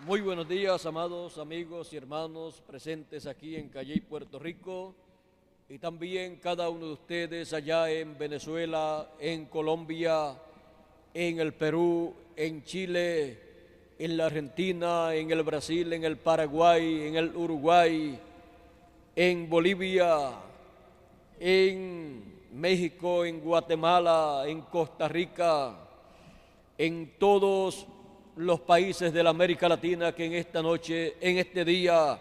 Muy buenos días, amados amigos y hermanos presentes aquí en Calley, Puerto Rico, y también cada uno de ustedes allá en Venezuela, en Colombia, en el Perú, en Chile, en la Argentina, en el Brasil, en el Paraguay, en el Uruguay, en Bolivia, en México, en Guatemala, en Costa Rica, en todos los países de la América Latina que en esta noche, en este día,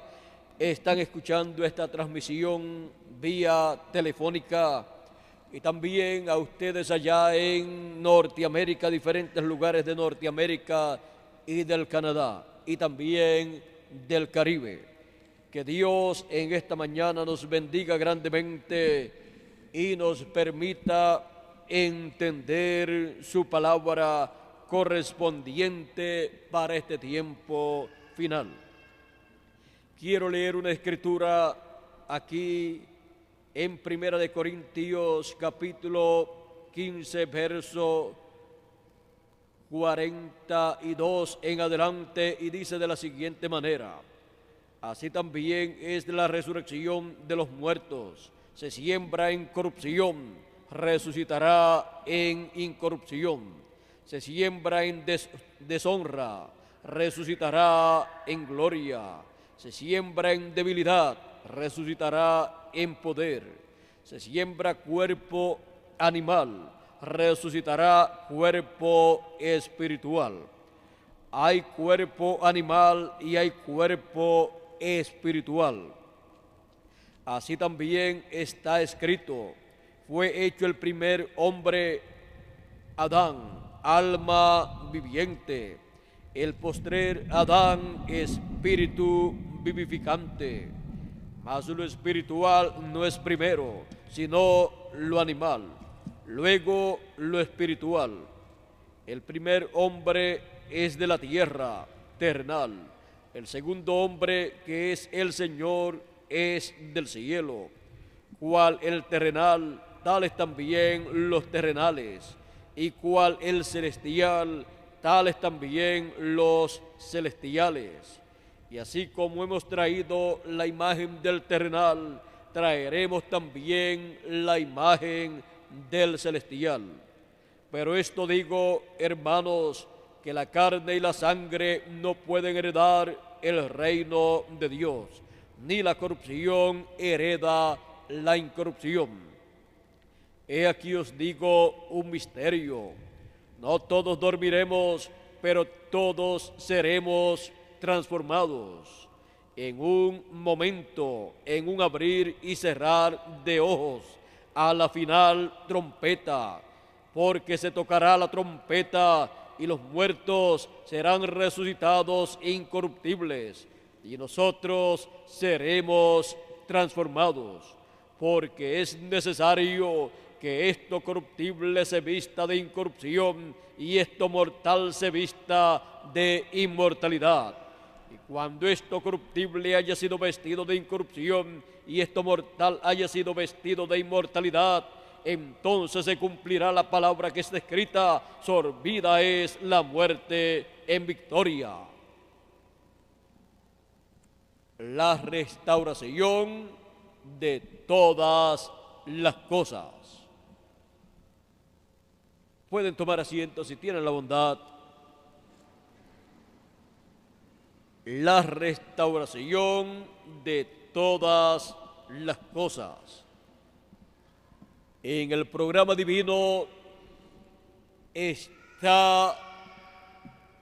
están escuchando esta transmisión vía telefónica, y también a ustedes allá en Norteamérica, diferentes lugares de Norteamérica y del Canadá, y también del Caribe. Que Dios en esta mañana nos bendiga grandemente y nos permita entender su palabra correspondiente para este tiempo final. Quiero leer una escritura aquí en Primera de Corintios capítulo 15, verso 42 en adelante, y dice de la siguiente manera: así también es la resurrección de los muertos. Se siembra en corrupción, resucitará en incorrupción. Se siembra en deshonra, resucitará en gloria. Se siembra en debilidad, resucitará en poder. Se siembra cuerpo animal, resucitará cuerpo espiritual. Hay cuerpo animal y hay cuerpo espiritual. Así también está escrito: fue hecho el primer hombre, Adán, alma viviente; el postrer Adán, espíritu vivificante. Mas lo espiritual no es primero, sino lo animal, luego lo espiritual. El primer hombre es de la tierra, terrenal; el segundo hombre, que es el Señor, es del cielo. Cual el terrenal, tales también los terrenales; y cual el celestial, tales también los celestiales. Y así como hemos traído la imagen del terrenal, traeremos también la imagen del celestial. Pero esto digo, hermanos, que la carne y la sangre no pueden heredar el reino de Dios, ni la corrupción hereda la incorrupción. He aquí os digo un misterio: no todos dormiremos, pero todos seremos transformados en un momento, en un abrir y cerrar de ojos, a la final trompeta. Porque se tocará la trompeta, y los muertos serán resucitados incorruptibles, y nosotros seremos transformados. Porque es necesario que esto corruptible se vista de incorrupción, y esto mortal se vista de inmortalidad. Y cuando esto corruptible haya sido vestido de incorrupción, y esto mortal haya sido vestido de inmortalidad, entonces se cumplirá la palabra que está escrita: sorbida es la muerte en victoria. La restauración de todas las cosas. Pueden tomar asiento si tienen la bondad. La restauración de todas las cosas. En el programa divino está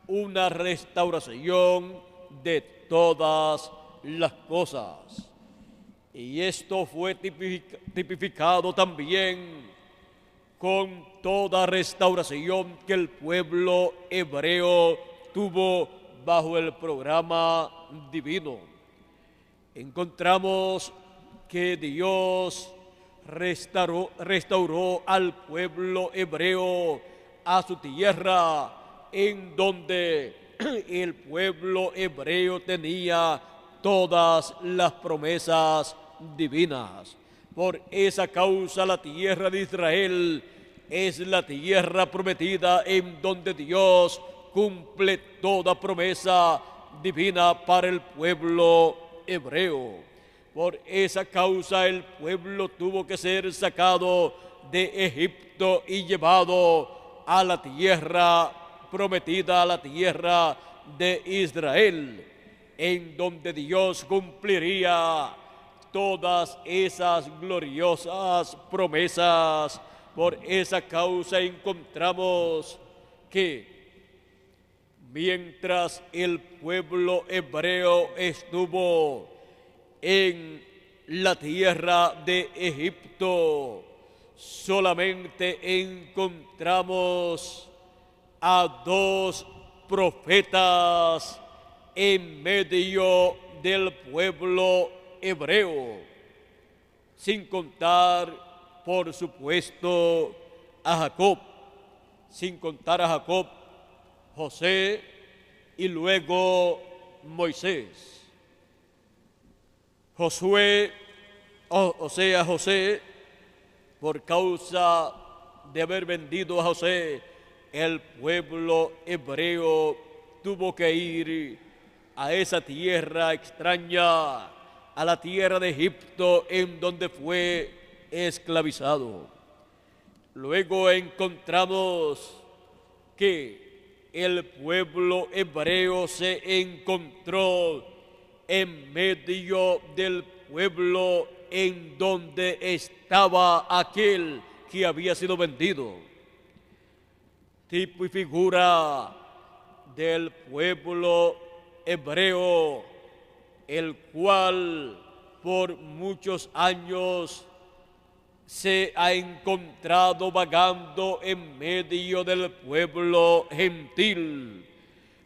una restauración de todas las cosas. Y esto fue tipificado también con toda restauración que el pueblo hebreo tuvo bajo el programa divino. Encontramos que Dios restauró al pueblo hebreo a su tierra, en donde el pueblo hebreo tenía todas las promesas divinas. Por esa causa la tierra de Israel es la tierra prometida, en donde Dios cumple toda promesa divina para el pueblo hebreo. Por esa causa el pueblo tuvo que ser sacado de Egipto y llevado a la tierra prometida, a la tierra de Israel, en donde Dios cumpliría todas esas gloriosas promesas. Por esa causa encontramos que mientras el pueblo hebreo estuvo en la tierra de Egipto, solamente encontramos a 2 profetas en medio del pueblo hebreo, sin contar, por supuesto, a Jacob, José y luego Moisés. José, por causa de haber vendido a José, el pueblo hebreo tuvo que ir a esa tierra extraña, a la tierra de Egipto, en donde fue esclavizado. Luego encontramos que el pueblo hebreo se encontró en medio del pueblo en donde estaba aquel que había sido vendido. Tipo y figura del pueblo hebreo, el cual por muchos años se ha encontrado vagando en medio del pueblo gentil,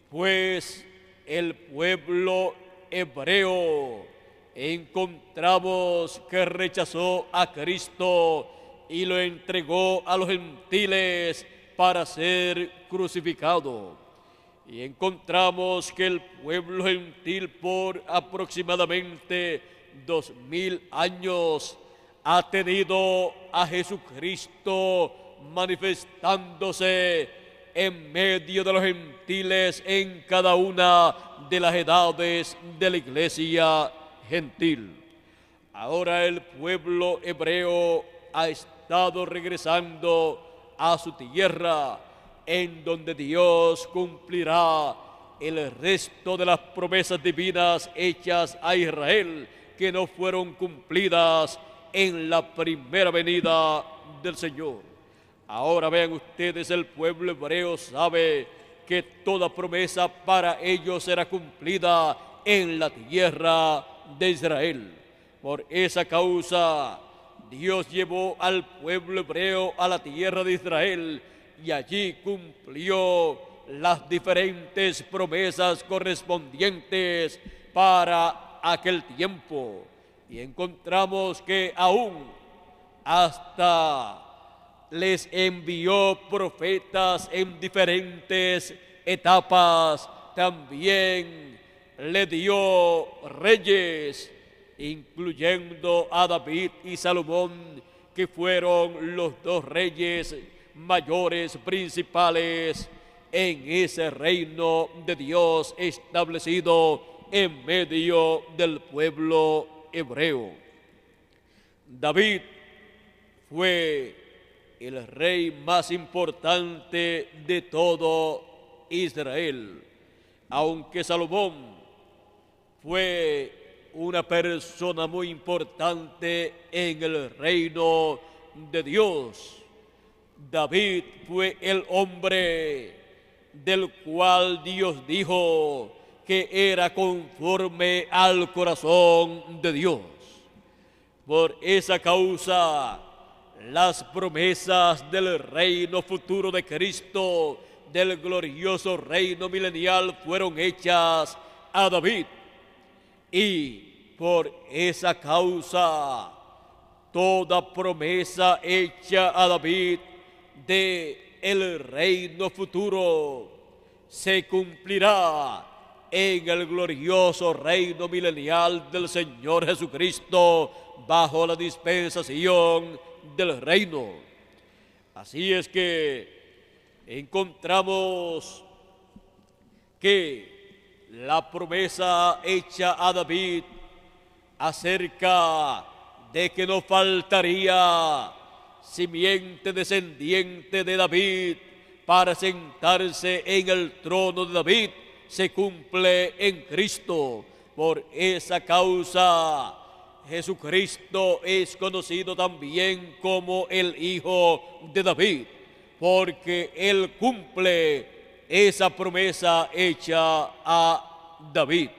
pues el pueblo hebreo encontramos que rechazó a Cristo y lo entregó a los gentiles para ser crucificado. Y encontramos que el pueblo gentil por aproximadamente 2000 años ha tenido a Jesucristo manifestándose en medio de los gentiles en cada una de las edades de la iglesia gentil. Ahora el pueblo hebreo ha estado regresando a su tierra, en donde Dios cumplirá el resto de las promesas divinas hechas a Israel, que no fueron cumplidas en la primera venida del Señor. Ahora vean ustedes, el pueblo hebreo sabe que toda promesa para ellos será cumplida en la tierra de Israel. Por esa causa, Dios llevó al pueblo hebreo a la tierra de Israel y allí cumplió las diferentes promesas correspondientes para aquel tiempo. Y encontramos que aún hasta les envió profetas en diferentes etapas, también le dio reyes, incluyendo a David y Salomón, que fueron los 2 reyes mayores principales en ese reino de Dios establecido en medio del pueblo hebreo. David fue el rey más importante de todo Israel, aunque Salomón fue una persona muy importante en el reino de Dios. David fue el hombre del cual Dios dijo que era conforme al corazón de Dios. Por esa causa, las promesas del reino futuro de Cristo, del glorioso reino milenial, fueron hechas a David. Y por esa causa, toda promesa hecha a David de el reino futuro se cumplirá en el glorioso reino milenial del Señor Jesucristo, bajo la dispensación del reino. Así es que encontramos que la promesa hecha a David acerca de que no faltaría simiente descendiente de David para sentarse en el trono de David, se cumple en Cristo. Por esa causa, Jesucristo es conocido también como el Hijo de David, porque Él cumple esa promesa hecha a David.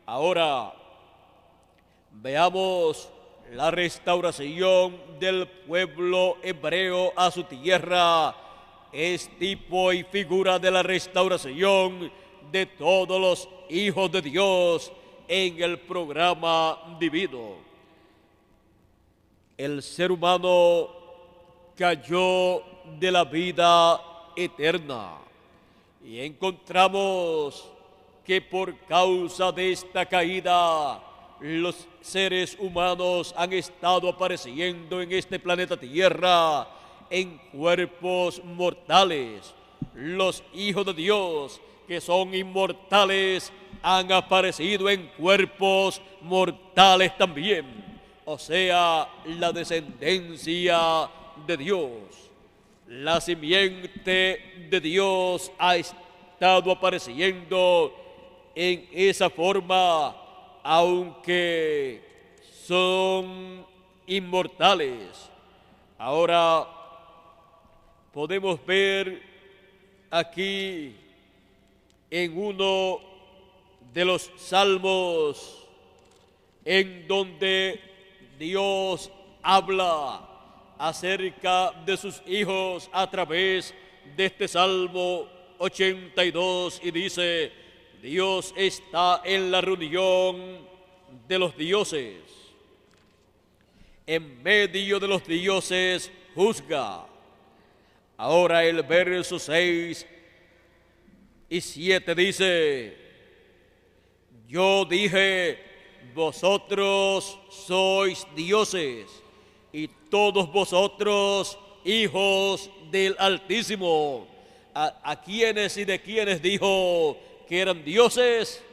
Ahora, veamos la restauración del pueblo hebreo a su tierra. Es tipo y figura de la restauración de todos los hijos de Dios en el programa divino. El ser humano cayó de la vida eterna y encontramos que por causa de esta caída los seres humanos han estado apareciendo en este planeta Tierra en cuerpos mortales. Los hijos de Dios, que son inmortales, han aparecido en cuerpos mortales también. O sea, la descendencia de Dios. La simiente de Dios ha estado apareciendo en esa forma, aunque son inmortales. Ahora podemos ver aquí en uno de los salmos en donde Dios habla acerca de sus hijos a través de este Salmo 82 y dice: Dios está en la reunión de los dioses, en medio de los dioses juzga. Ahora el verso 6 y 7 dice: yo dije, vosotros sois dioses, y todos vosotros hijos del Altísimo. ¿A quiénes y de quiénes dijo que eran dioses?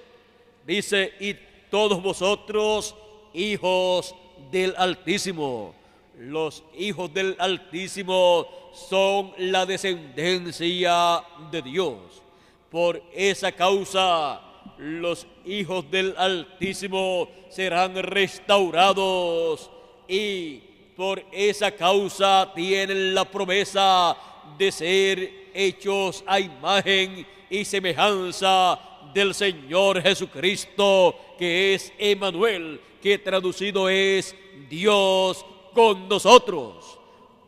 Dice, y todos vosotros hijos del Altísimo. Los hijos del Altísimo son la descendencia de Dios. Por esa causa, los hijos del Altísimo serán restaurados, y por esa causa tienen la promesa de ser hechos a imagen y semejanza del Señor Jesucristo, que es Emmanuel, que traducido es Dios con nosotros.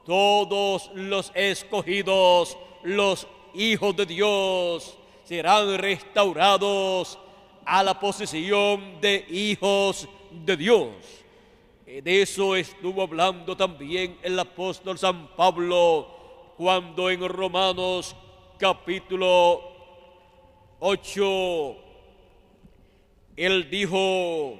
Todos los escogidos, los hijos de Dios, serán restaurados a la posición de hijos de Dios. De eso estuvo hablando también el apóstol San Pablo cuando en Romanos capítulo 8 él dijo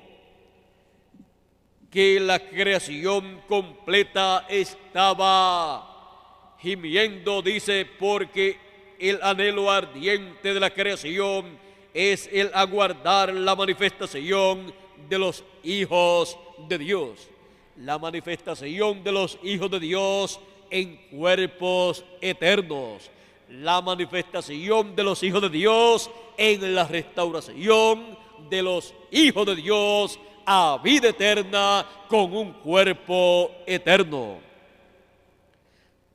que la creación completa estaba gimiendo, dice, porque el anhelo ardiente de la creación es el aguardar la manifestación de los hijos de Dios. La manifestación de los hijos de Dios en cuerpos eternos. La manifestación de los hijos de Dios en la restauración de los hijos de Dios a vida eterna con un cuerpo eterno.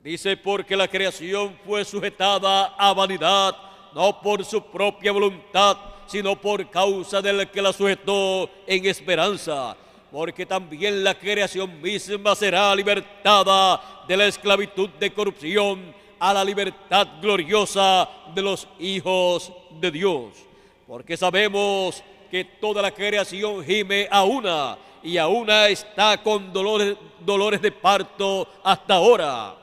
Dice, porque la creación fue sujetada a vanidad, no por su propia voluntad, sino por causa del que la sujetó en esperanza. Porque también la creación misma será libertada de la esclavitud de corrupción a la libertad gloriosa de los hijos de Dios. Porque sabemos que toda la creación gime a una, y a una está con dolores de parto hasta ahora.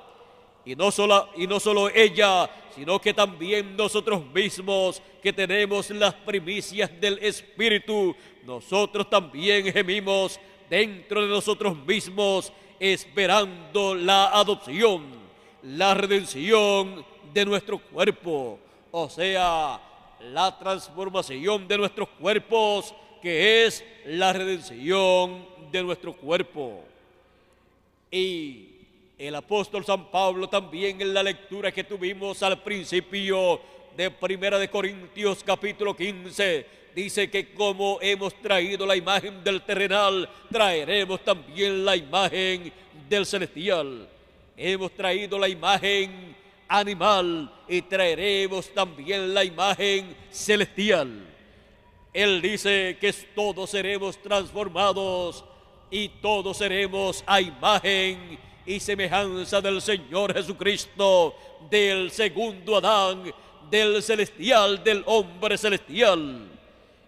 Y no solo ella, sino que también nosotros mismos, que tenemos las primicias del Espíritu, nosotros también gemimos dentro de nosotros mismos, esperando la adopción, la redención de nuestro cuerpo. O sea, la transformación de nuestros cuerpos, que es la redención de nuestro cuerpo. Y el apóstol San Pablo también, en la lectura que tuvimos al principio de 1 Corintios capítulo 15, dice que como hemos traído la imagen del terrenal, traeremos también la imagen del celestial. Hemos traído la imagen animal y traeremos también la imagen celestial. Él dice que todos seremos transformados y todos seremos a imagen y semejanza del Señor Jesucristo, del segundo Adán, del celestial, del hombre celestial.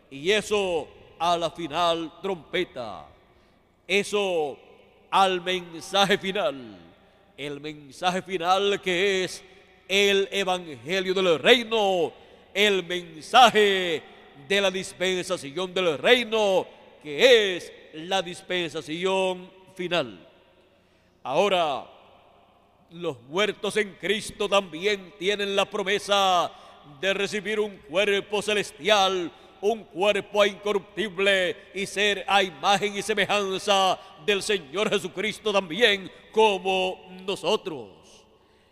Y eso a la final trompeta, eso al mensaje final, el mensaje final que es el evangelio del reino, el mensaje de la dispensación del reino, que es la dispensación final. Ahora, los muertos en Cristo también tienen la promesa de recibir un cuerpo celestial, un cuerpo incorruptible, y ser a imagen y semejanza del Señor Jesucristo también, como nosotros.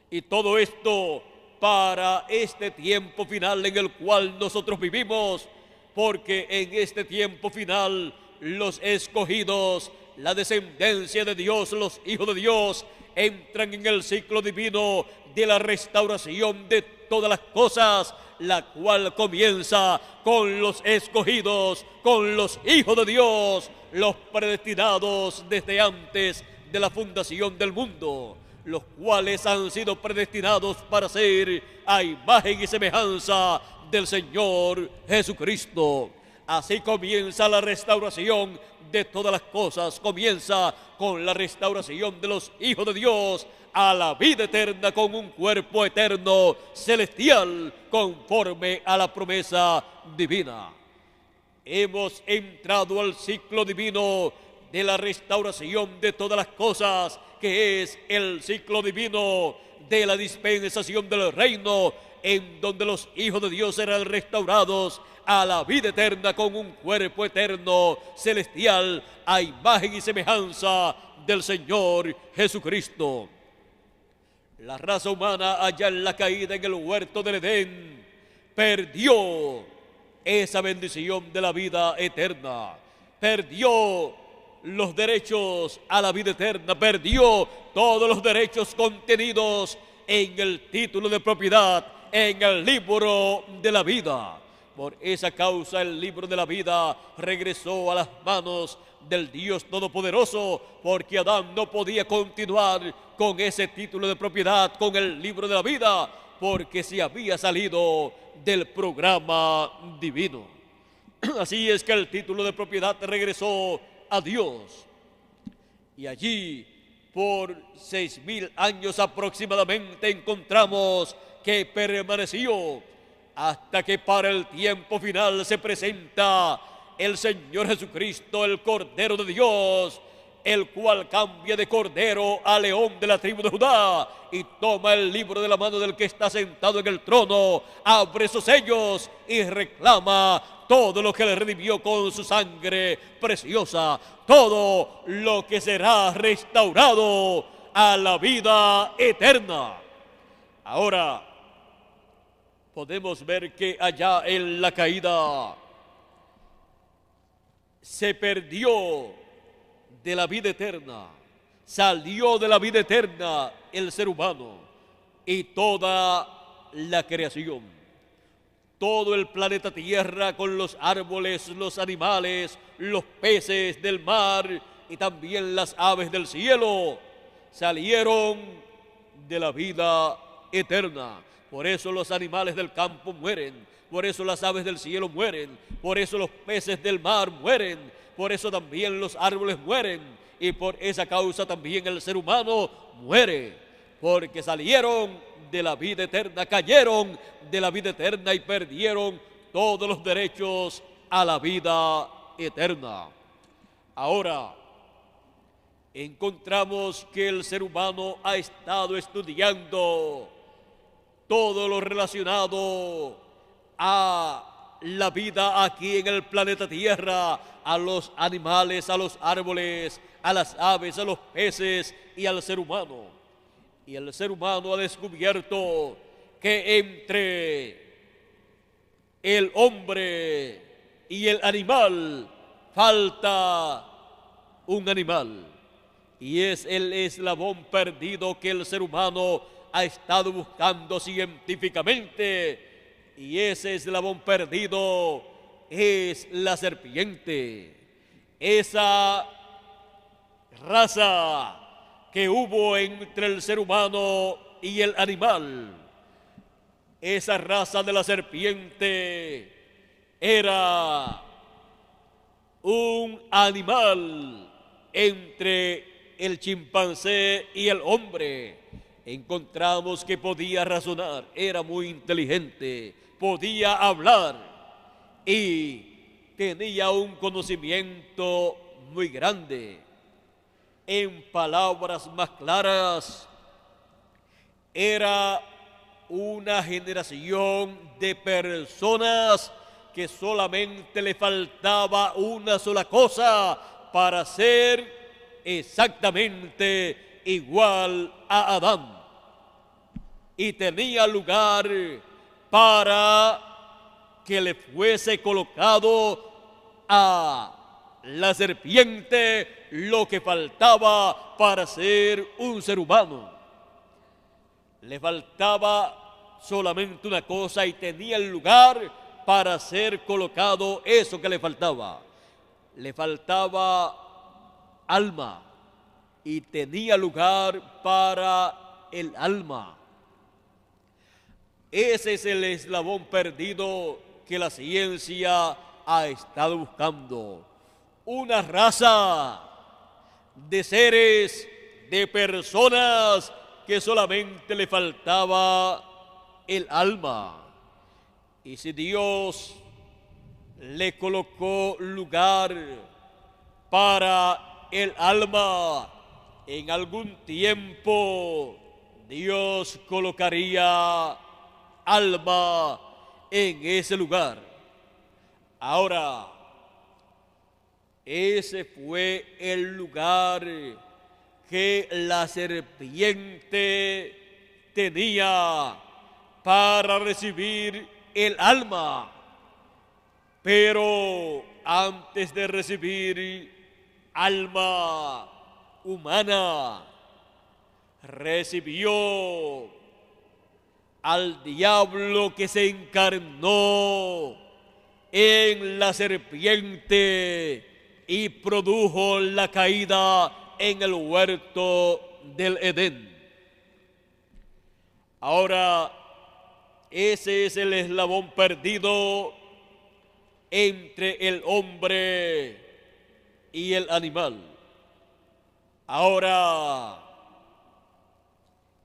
Y todo esto para este tiempo final en el cual nosotros vivimos, porque en este tiempo final los escogidos, la descendencia de Dios, los hijos de Dios, entran en el ciclo divino de la restauración de todas las cosas, la cual comienza con los escogidos, con los hijos de Dios, los predestinados desde antes de la fundación del mundo, los cuales han sido predestinados para ser a imagen y semejanza del Señor Jesucristo. Así comienza la restauración de todas las cosas, comienza con la restauración de los hijos de Dios a la vida eterna, con un cuerpo eterno celestial conforme a la promesa divina. Hemos entrado al ciclo divino de la restauración de todas las cosas, que es el ciclo divino de la dispensación del reino, en donde los hijos de Dios serán restaurados a la vida eterna con un cuerpo eterno celestial a imagen y semejanza del Señor Jesucristo. La raza humana, allá en la caída en el huerto del Edén, perdió esa bendición de la vida eterna, perdió los derechos a la vida eterna, perdió todos los derechos contenidos en el título de propiedad, en el libro de la vida. Por esa causa el libro de la vida regresó a las manos del Dios Todopoderoso, porque Adán no podía continuar con ese título de propiedad, con el libro de la vida, porque se había salido del programa divino. Así es que el título de propiedad regresó a Dios. Y allí, por 6,000 años aproximadamente, encontramos que permaneció hasta que para el tiempo final se presenta el Señor Jesucristo, el Cordero de Dios, el cual cambia de cordero a león de la tribu de Judá y toma el libro de la mano del que está sentado en el trono, abre sus sellos y reclama todo lo que le redimió con su sangre preciosa, todo lo que será restaurado a la vida eterna. Ahora podemos ver que allá en la caída se perdió de la vida eterna, salió de la vida eterna el ser humano y toda la creación, todo el planeta Tierra con los árboles, los animales, los peces del mar y también las aves del cielo salieron de la vida eterna. Por eso los animales del campo mueren, por eso las aves del cielo mueren, por eso los peces del mar mueren, por eso también los árboles mueren y por esa causa también el ser humano muere, porque salieron de la vida eterna, cayeron de la vida eterna y perdieron todos los derechos a la vida eterna. Ahora encontramos que el ser humano ha estado estudiando todo lo relacionado a la vida aquí en el planeta Tierra, a los animales, a los árboles, a las aves, a los peces y al ser humano. Y el ser humano ha descubierto que entre el hombre y el animal falta un animal. Y es el eslabón perdido que el ser humano ha estado buscando científicamente. Y ese eslabón perdido es la serpiente. Esa raza que hubo entre el ser humano y el animal. Esa raza de la serpiente era un animal entre el chimpancé y el hombre. Encontramos que podía razonar, era muy inteligente, podía hablar y tenía un conocimiento muy grande. En palabras más claras, era una generación de personas que solamente le faltaba una sola cosa para ser exactamente igual a Adán. Y tenía lugar para que le fuese colocado a la serpiente lo que faltaba para ser un ser humano. Le faltaba solamente una cosa y tenía el lugar para ser colocado eso que le faltaba. Le faltaba alma y tenía lugar para el alma. Ese es el eslabón perdido que la ciencia ha estado buscando. Una raza de seres, de personas que solamente le faltaba el alma. Y si Dios le colocó lugar para el alma, en algún tiempo Dios colocaría alma en ese lugar. Ahora, ese fue el lugar que la serpiente tenía para recibir el alma. Pero antes de recibir alma humana, recibió al diablo que se encarnó en la serpiente y produjo la caída en el huerto del Edén. Ahora, ese es el eslabón perdido entre el hombre y el animal. Ahora,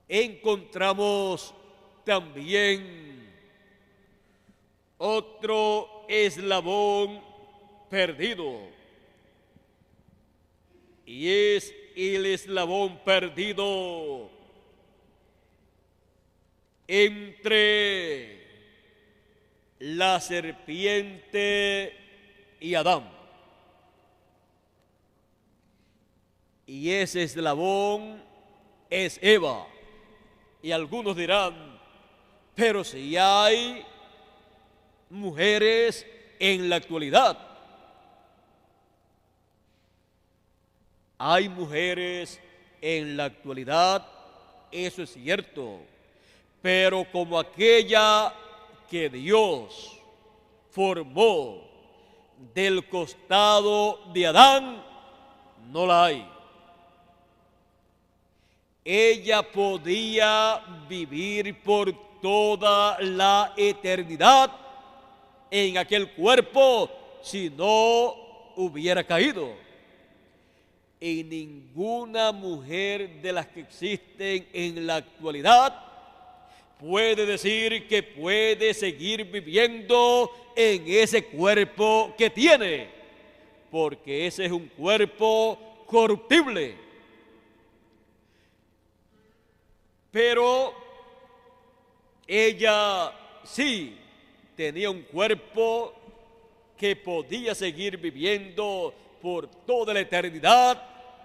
encontramos también otro eslabón perdido, y es el eslabón perdido entre la serpiente y Adán. Y ese eslabón es Eva. Y algunos dirán, pero si hay mujeres en la actualidad. Hay mujeres en la actualidad, eso es cierto, pero como aquella que Dios formó del costado de Adán, no la hay. Ella podía vivir por toda la eternidad en aquel cuerpo si no hubiera caído. Y ninguna mujer de las que existen en la actualidad puede decir que puede seguir viviendo en ese cuerpo que tiene, porque ese es un cuerpo corruptible. Pero ella sí tenía un cuerpo que podía seguir viviendo por toda la eternidad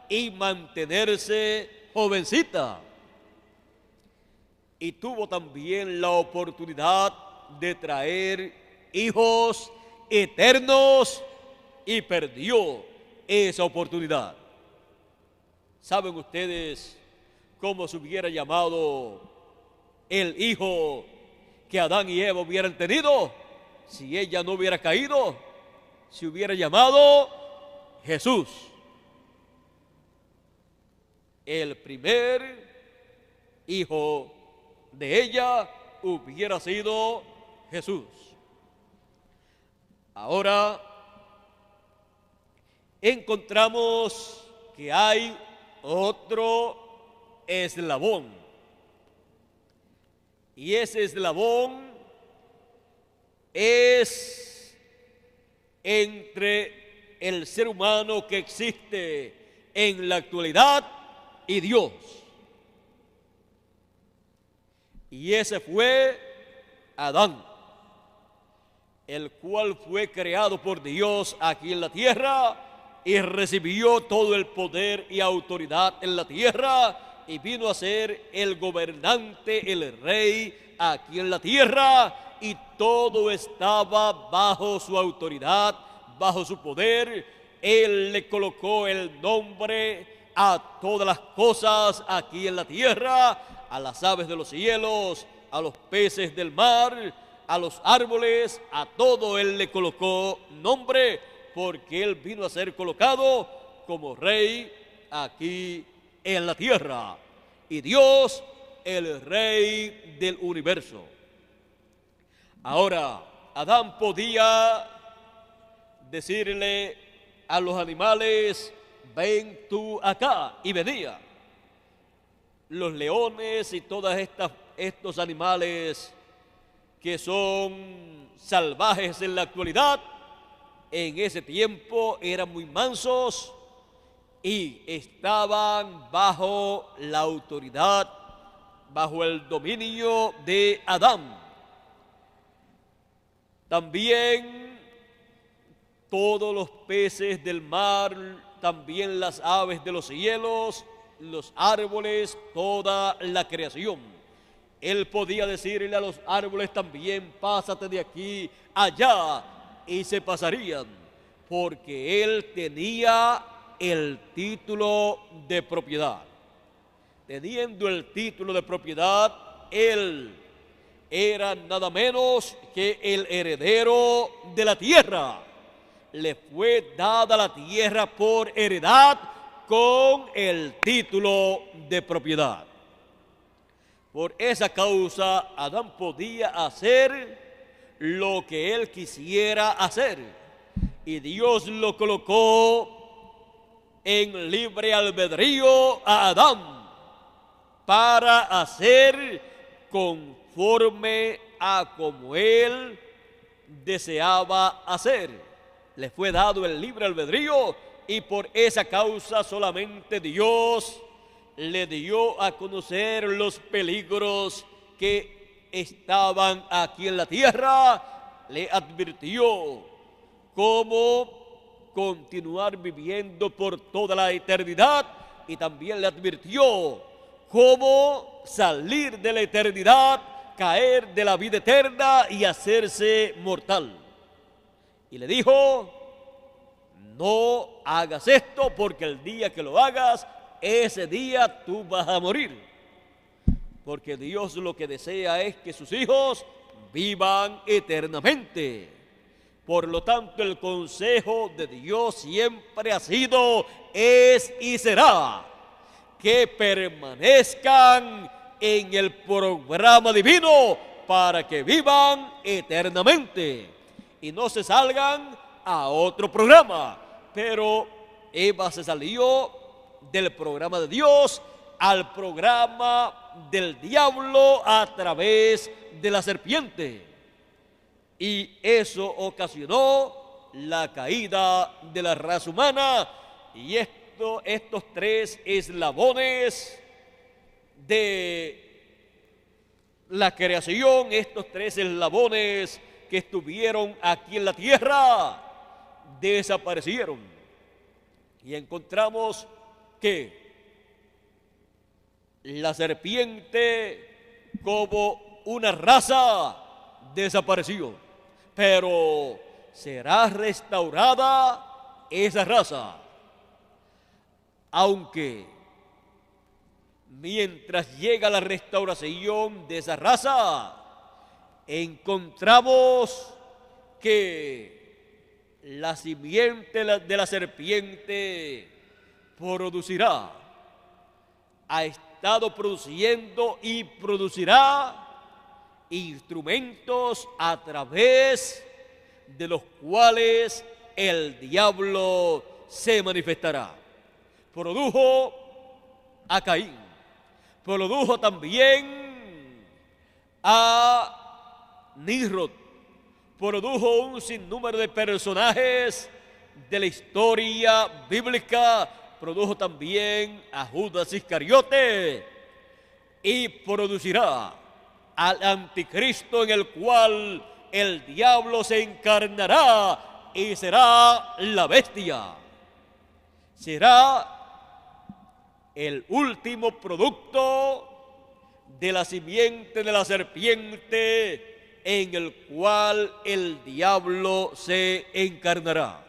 y mantenerse jovencita. Y tuvo también la oportunidad de traer hijos eternos y perdió esa oportunidad. ¿Saben ustedes cómo se hubiera llamado el hijo que Adán y Eva hubieran tenido si ella no hubiera caído? Se hubiera llamado Jesús. El primer hijo de ella hubiera sido Jesús. Ahora encontramos que hay otro eslabón, y ese eslabón es entre el ser humano que existe en la actualidad y Dios. Y ese fue Adán, el cual fue creado por Dios aquí en la tierra y recibió todo el poder y autoridad en la tierra y vino a ser el gobernante, el rey aquí en la tierra, y todo estaba bajo su autoridad, bajo su poder. Él le colocó el nombre a todas las cosas aquí en la tierra, a las aves de los cielos, a los peces del mar, a los árboles, a todo Él le colocó nombre, porque Él vino a ser colocado como rey aquí en la tierra. Y Dios, el rey del universo. Ahora, Adán podía decirle a los animales: ven tú acá, y venía. Los leones y todos estos animales que son salvajes en la actualidad, en ese tiempo eran muy mansos y estaban bajo la autoridad, bajo el dominio de Adán. También todos los peces del mar, también las aves de los cielos, los árboles, toda la creación. Él podía decirle a los árboles también: pásate de aquí allá, y se pasarían, porque Él tenía el título de propiedad. Teniendo el título de propiedad, Él era nada menos que el heredero de la tierra. Le fue dada la tierra por heredad con el título de propiedad. Por esa causa, Adán podía hacer lo que él quisiera hacer, y Dios lo colocó en libre albedrío a Adán para hacer conforme a como él deseaba hacer. Le fue dado el libre albedrío, y por esa causa solamente Dios le dio a conocer los peligros que estaban aquí en la tierra. Le advirtió cómo continuar viviendo por toda la eternidad, y también le advirtió cómo salir de la eternidad, caer de la vida eterna y hacerse mortal. Y le dijo: no hagas esto, porque el día que lo hagas, ese día tú vas a morir. Porque Dios lo que desea es que sus hijos vivan eternamente. Por lo tanto, el consejo de Dios siempre ha sido, es y será que permanezcan en el programa divino para que vivan eternamente y no se salgan a otro programa. Pero Eva se salió del programa de Dios al programa del diablo a través de la serpiente, y eso ocasionó la caída de la raza humana. Y estos tres eslabones de la creación, estos tres eslabones que estuvieron aquí en la tierra desaparecieron. Y encontramos que la serpiente como una raza desapareció, pero será restaurada esa raza, aunque mientras llega la restauración de esa raza, encontramos que la simiente de la serpiente producirá, ha estado produciendo y producirá instrumentos a través de los cuales el diablo se manifestará. Produjo a Caín, produjo también a Nimrod, produjo un sinnúmero de personajes de la historia bíblica, produjo también a Judas Iscariote y producirá al anticristo, en el cual el diablo se encarnará y será la bestia. Será el último producto de la simiente de la serpiente, en el cual el diablo se encarnará.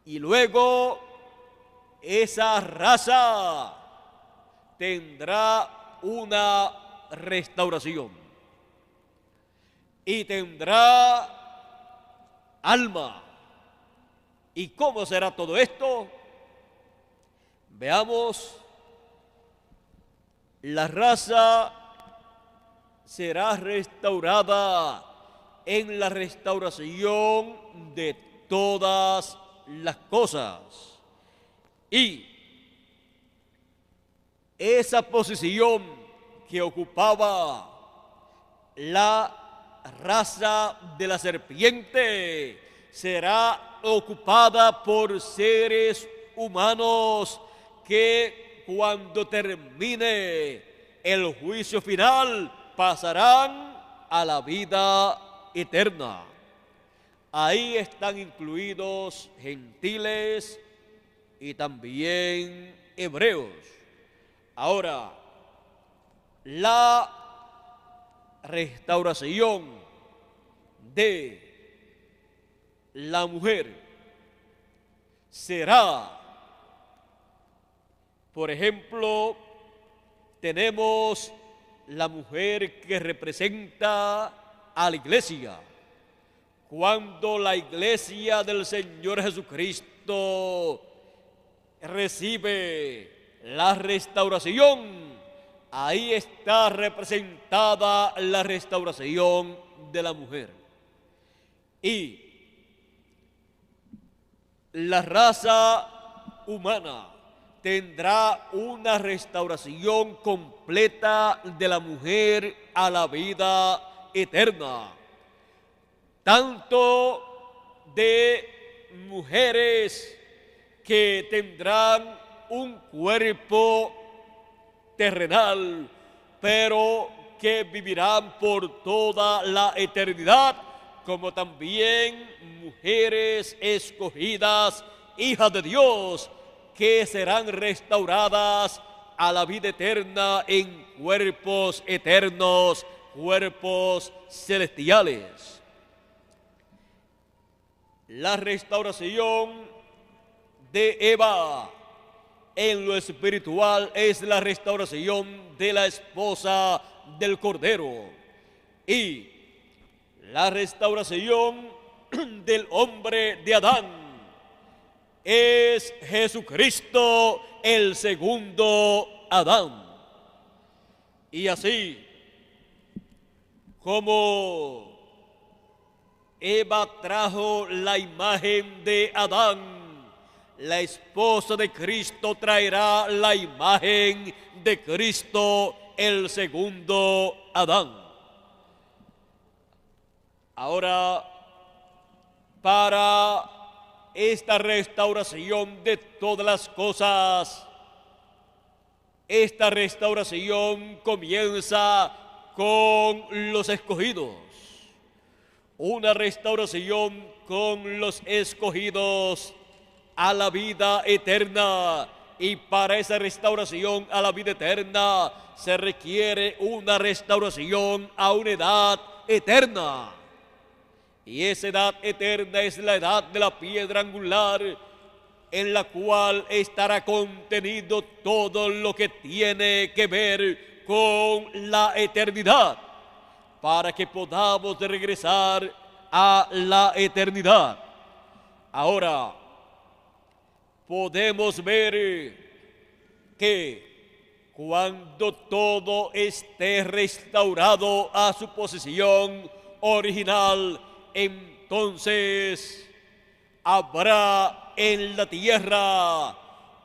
Y luego esa raza tendrá una restauración y tendrá alma. ¿Y cómo será todo esto? Veamos. La raza será restaurada en la restauración de todas las cosas. Y esa posición que ocupaba la raza de la serpiente será ocupada por seres humanos que cuando termine el juicio final pasarán a la vida eterna. Ahí están incluidos gentiles y también hebreos. Ahora, la restauración de la mujer será, por ejemplo, tenemos la mujer que representa a la iglesia. Cuando la iglesia del Señor Jesucristo recibe la restauración, ahí está representada la restauración de la mujer. Y la raza humana tendrá una restauración completa de la mujer a la vida eterna, tanto de mujeres que tendrán un cuerpo terrenal, pero que vivirán por toda la eternidad, como también mujeres escogidas, hijas de Dios, que serán restauradas a la vida eterna en cuerpos eternos, cuerpos celestiales. La restauración de Eva en lo espiritual es la restauración de la esposa del Cordero, y la restauración del hombre de Adán es Jesucristo, el segundo Adán. Y así como Eva trajo la imagen de Adán, la esposa de Cristo traerá la imagen de Cristo, el segundo Adán. Ahora, para esta restauración de todas las cosas, esta restauración comienza con los escogidos. una restauración con los escogidos a la vida eterna. Y para esa restauración a la vida eterna se requiere una restauración a una edad eterna. Y esa edad eterna es la edad de la piedra angular, en la cual estará contenido todo lo que tiene que ver con la eternidad, para que podamos regresar a la eternidad. Ahora, podemos ver que cuando todo esté restaurado a su posición original, entonces habrá en la tierra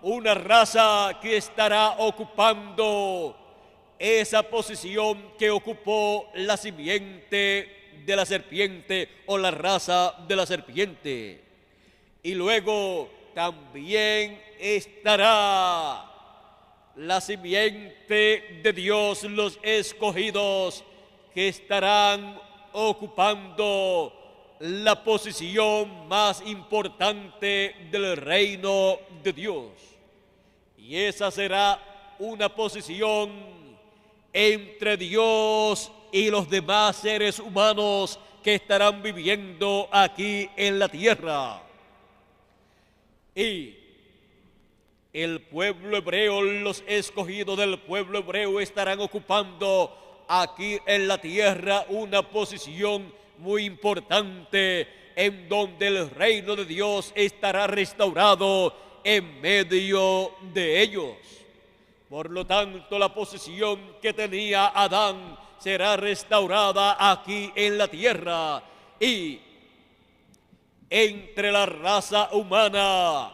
una raza que estará ocupando esa posición que ocupó la simiente de la serpiente o la raza de la serpiente. Y luego también estará la simiente de Dios, los escogidos, que estarán ocupando la posición más importante del reino de Dios. Y esa será una posición entre Dios y los demás seres humanos que estarán viviendo aquí en la tierra. Y el pueblo hebreo, los escogidos del pueblo hebreo estarán ocupando aquí en la tierra una posición muy importante, en donde el reino de Dios estará restaurado en medio de ellos. Por lo tanto, la posición que tenía Adán será restaurada aquí en la tierra, y entre la raza humana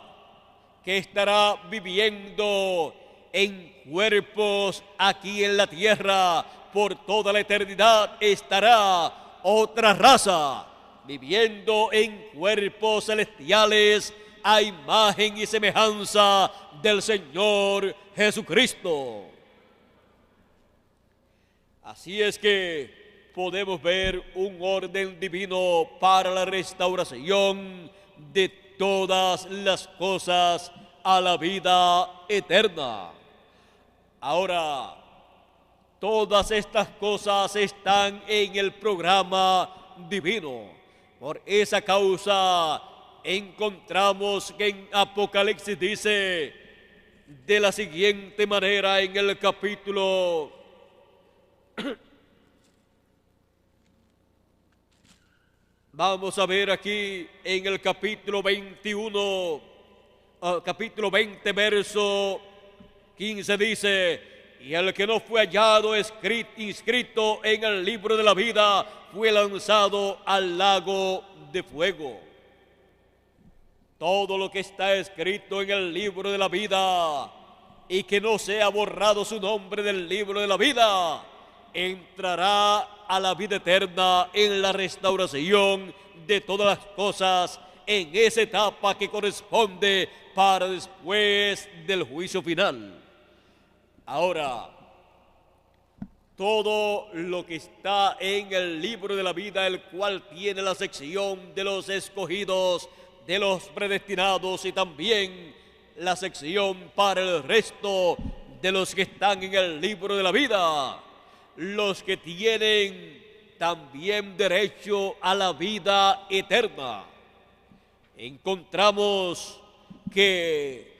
que estará viviendo en cuerpos aquí en la tierra por toda la eternidad, estará otra raza viviendo en cuerpos celestiales a imagen y semejanza del Señor Jesucristo. Así es que podemos ver un orden divino para la restauración de todas las cosas a la vida eterna. Ahora, todas estas cosas están en el programa divino. Por esa causa encontramos que en Apocalipsis dice de la siguiente manera en el capítulo vamos a ver aquí en el capítulo 21, capítulo 20, verso 15 dice: y el que no fue hallado inscrito en el libro de la vida fue lanzado al lago de fuego. Todo lo que está escrito en el libro de la vida y que no sea borrado su nombre del libro de la vida, entrará a la vida eterna en la restauración de todas las cosas en esa etapa que corresponde para después del juicio final. Ahora, todo lo que está en el libro de la vida, el cual tiene la sección de los escogidos, de los predestinados, y también la sección para el resto de los que están en el libro de la vida, los que tienen también derecho a la vida eterna, encontramos que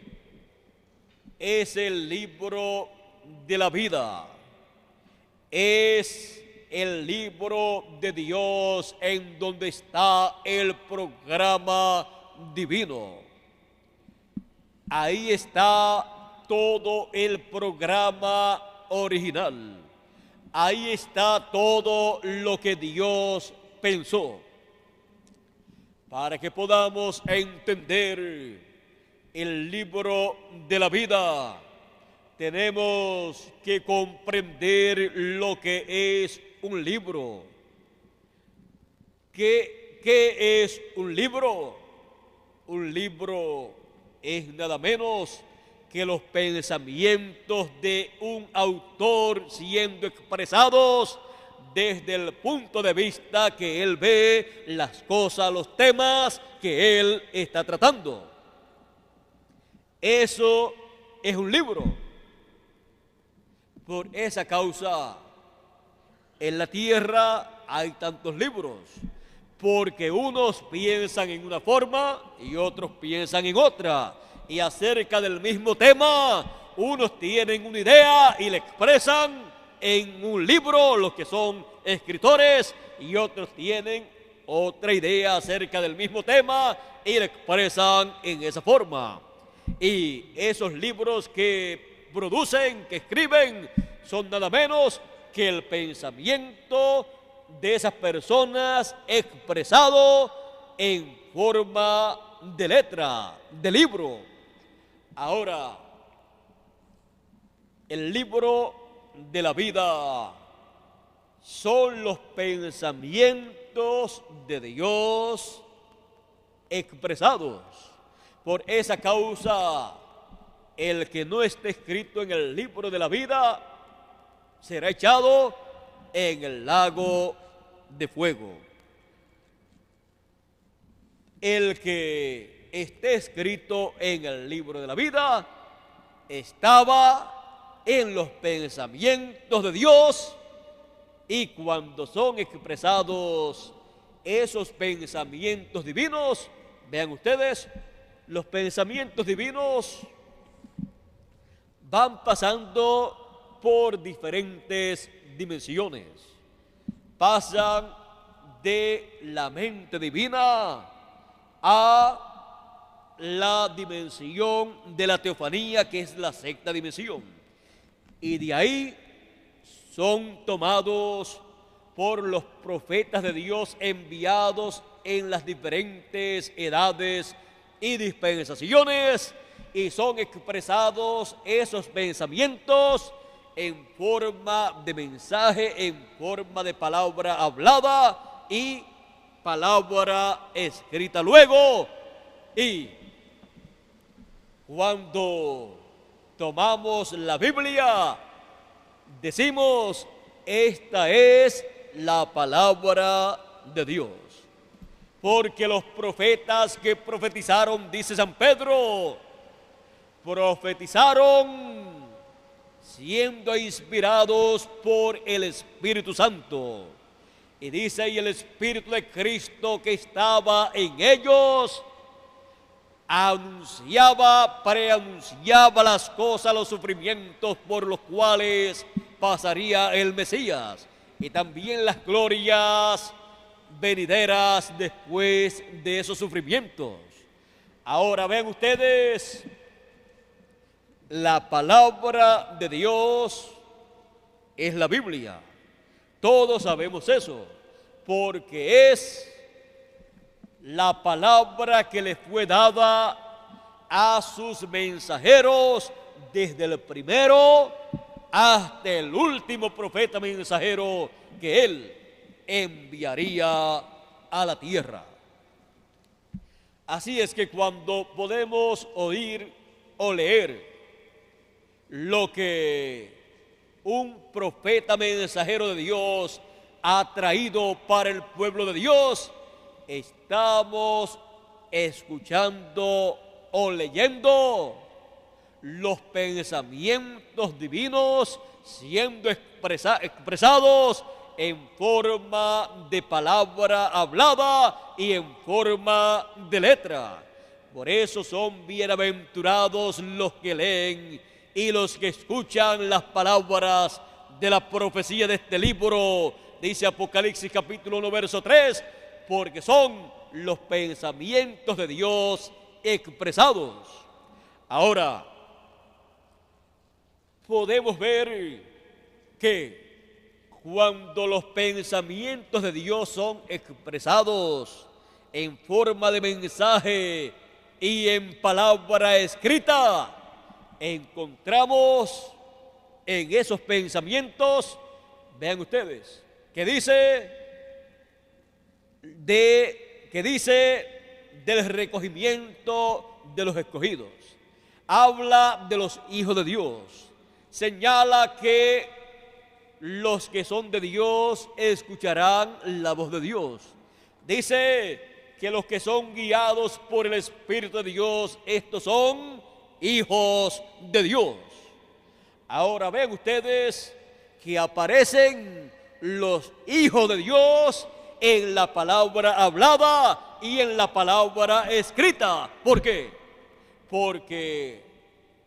es el libro de la vida, es el libro de Dios en donde está el programa divino. Ahí está todo el programa original. Ahí está todo lo que Dios pensó. Para que podamos entender el libro de la vida, tenemos que comprender lo que es un libro. ¿Qué es un libro? Un libro es nada menos que los pensamientos de un autor siendo expresados desde el punto de vista que él ve las cosas, los temas que él está tratando. Eso es un libro. Por esa causa, en la tierra hay tantos libros, porque unos piensan en una forma y otros piensan en otra. Y acerca del mismo tema, unos tienen una idea y la expresan en un libro, los que son escritores, y otros tienen otra idea acerca del mismo tema y la expresan en esa forma. Y esos libros que producen, que escriben, son nada menos que el pensamiento de esas personas expresado en forma de letra, de libro. Ahora, el libro de la vida son los pensamientos de Dios expresados. Por esa causa, el que no esté escrito en el libro de la vida será echado en el lago de fuego. El que esté escrito en el libro de la vida estaba en los pensamientos de Dios, y cuando son expresados esos pensamientos divinos, vean ustedes, los pensamientos divinos van pasando por diferentes dimensiones. Pasan de la mente divina a la dimensión de la teofanía, que es la sexta dimensión. Y de ahí son tomados por los profetas de Dios enviados en las diferentes edades y dispensaciones, y son expresados esos pensamientos en forma de mensaje, en forma de palabra hablada y palabra escrita luego. Y cuando tomamos la Biblia, decimos, esta es la palabra de Dios. Porque los profetas que profetizaron, dice San Pedro, profetizaron siendo inspirados por el Espíritu Santo. Y dice, y el Espíritu de Cristo que estaba en ellos preanunciaba las cosas, los sufrimientos por los cuales pasaría el Mesías, y también las glorias venideras después de esos sufrimientos. Ahora ven ustedes, la palabra de Dios es la Biblia. Todos sabemos eso, porque es la palabra que le fue dada a sus mensajeros desde el primero hasta el último profeta mensajero que él enviaría a la tierra. Así es que cuando podemos oír o leer lo que un profeta mensajero de Dios ha traído para el pueblo de Dios, estamos escuchando o leyendo los pensamientos divinos siendo expresados en forma de palabra hablada y en forma de letra. Por eso son bienaventurados los que leen y los que escuchan las palabras de la profecía de este libro, dice Apocalipsis capítulo 1, verso 3, porque son los pensamientos de Dios expresados. Ahora, podemos ver que cuando los pensamientos de Dios son expresados en forma de mensaje y en palabra escrita, encontramos en esos pensamientos, vean ustedes, que dice del recogimiento de los escogidos, habla de los hijos de Dios, señala que los que son de Dios escucharán la voz de Dios. Dice que los que son guiados por el Espíritu de Dios, estos son hijos de Dios. Ahora ven ustedes que aparecen los hijos de Dios en la palabra hablada y en la palabra escrita. ¿Por qué? Porque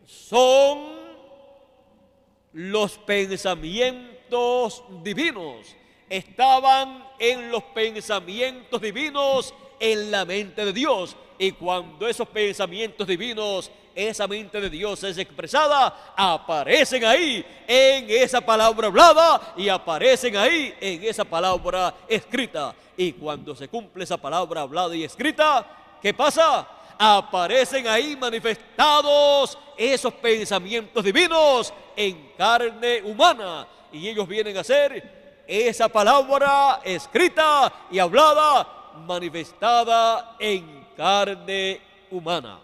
son los pensamientos divinos. Estaban en los pensamientos divinos en la mente de Dios. Y cuando esos pensamientos divinos, esa mente de Dios es expresada, aparecen ahí en esa palabra hablada y aparecen ahí en esa palabra escrita. Y cuando se cumple esa palabra hablada y escrita, ¿qué pasa? Aparecen ahí manifestados esos pensamientos divinos en carne humana. Y ellos vienen a ser esa palabra escrita y hablada, manifestada en carne humana.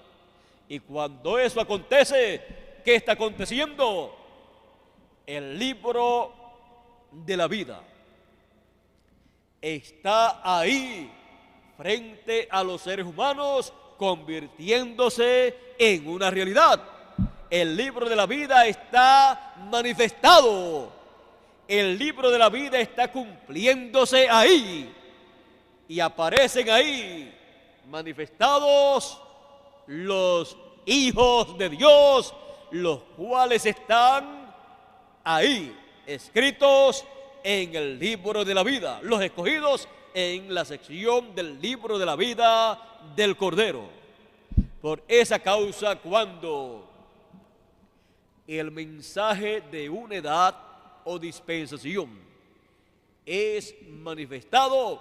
Y cuando eso acontece, ¿qué está aconteciendo? El libro de la vida está ahí frente a los seres humanos, convirtiéndose en una realidad. El libro de la vida está manifestado. El libro de la vida está cumpliéndose ahí. Y aparecen ahí manifestados los hijos de Dios, los cuales están ahí escritos en el libro de la vida, los escogidos en la sección del libro de la vida del Cordero. Por esa causa, cuando el mensaje de una edad o dispensación es manifestado,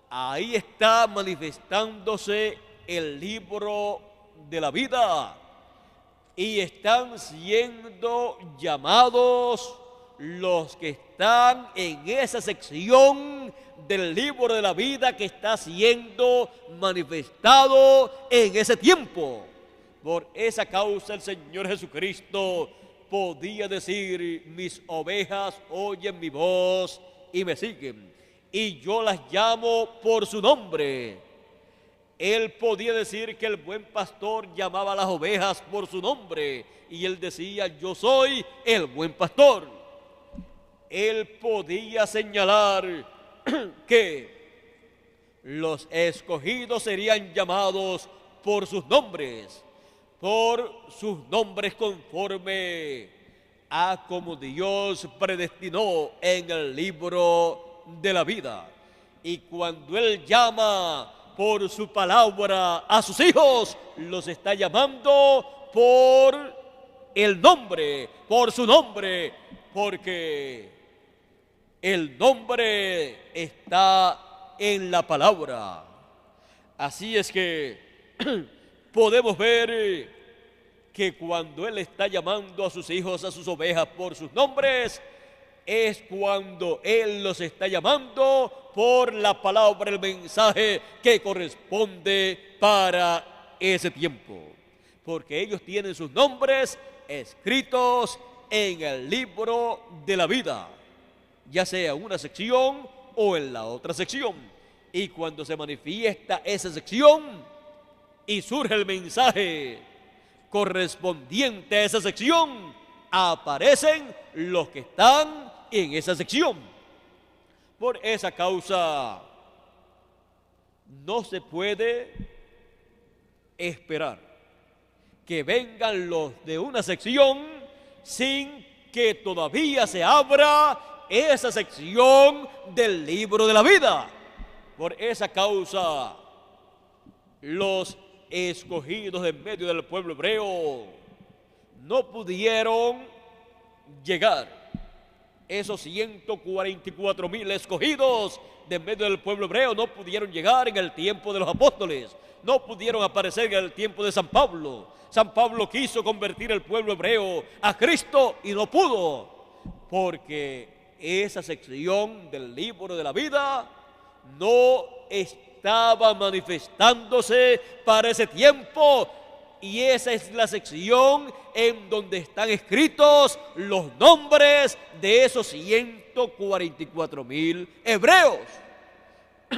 ahí está manifestándose el libro de la vida y están siendo llamados los que están en esa sección del libro de la vida que está siendo manifestado en ese tiempo. Por esa causa el Señor Jesucristo podía decir: mis ovejas oyen mi voz y me siguen, y yo las llamo por su nombre. Él podía decir que el buen pastor llamaba a las ovejas por su nombre, y él decía: yo soy el buen pastor. Él podía señalar que los escogidos serían llamados por sus nombres conforme a como Dios predestinó en el libro de la vida. Y cuando Él llama por su palabra a sus hijos, los está llamando por el nombre, por su nombre, porque el nombre está en la palabra. Así es que podemos ver que cuando Él está llamando a sus hijos, a sus ovejas por sus nombres, es cuando Él los está llamando por la palabra, el mensaje que corresponde para ese tiempo. Porque ellos tienen sus nombres escritos en el libro de la vida, ya sea en una sección o en la otra sección. Y cuando se manifiesta esa sección y surge el mensaje correspondiente a esa sección, aparecen los que están en esa sección. Por esa causa no se puede esperar que vengan los de una sección sin que todavía se abra esa sección del libro de la vida. Por esa causa, los escogidos en medio del pueblo hebreo no pudieron llegar. Esos 144,000 escogidos de medio del pueblo hebreo no pudieron llegar en el tiempo de los apóstoles, no pudieron aparecer en el tiempo de San Pablo. San Pablo quiso convertir el pueblo hebreo a Cristo y no pudo, porque esa sección del libro de la vida no estaba manifestándose para ese tiempo y esa es la sección en donde están escritos los nombres de esos 144,000 hebreos.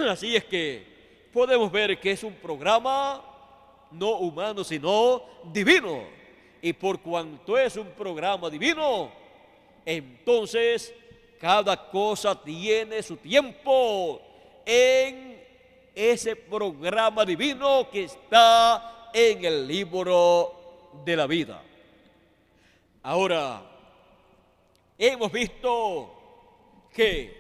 Así es que podemos ver que es un programa no humano, sino divino. Y por cuanto es un programa divino, entonces cada cosa tiene su tiempo en ese programa divino que está en el libro de la vida. Ahora, hemos visto que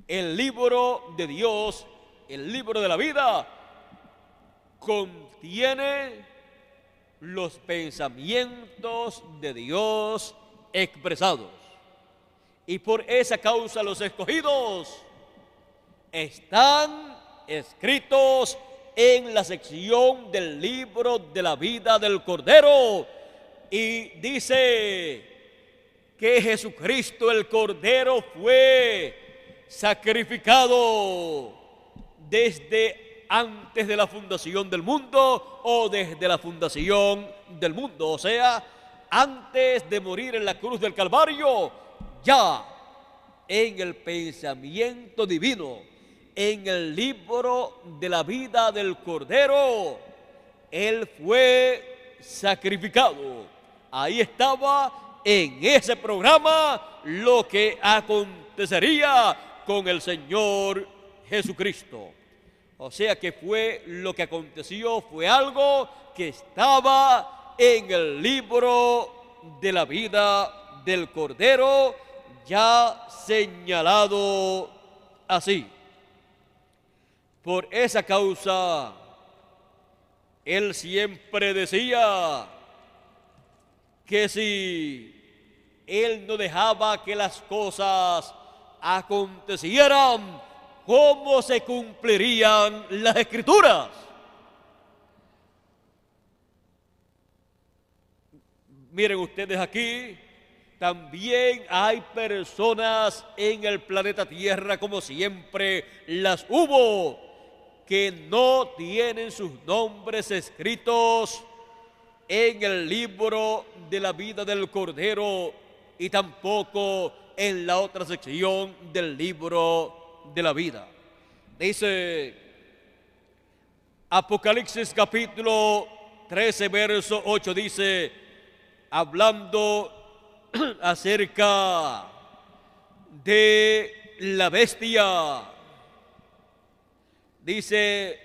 el libro de Dios, el libro de la vida, contiene los pensamientos de Dios expresados. Y por esa causa los escogidos están escritos en la sección del libro de la vida del Cordero. Y dice que Jesucristo el Cordero fue sacrificado desde antes de la fundación del mundo o desde la fundación del mundo. O sea, antes de morir en la cruz del Calvario, ya en el pensamiento divino, en el libro de la vida del Cordero, Él fue sacrificado. Ahí estaba en ese programa lo que acontecería con el Señor Jesucristo. O sea que fue lo que aconteció, fue algo que estaba en el libro de la vida del Cordero, ya señalado así. Por esa causa, Él siempre decía que si Él no dejaba que las cosas acontecieran, ¿cómo se cumplirían las Escrituras? Miren ustedes aquí, también hay personas en el planeta Tierra, como siempre las hubo, que no tienen sus nombres escritos en el libro de la vida del Cordero y tampoco en la otra sección del libro de la vida. Dice Apocalipsis capítulo 13, verso 8, dice, hablando acerca de la bestia, dice,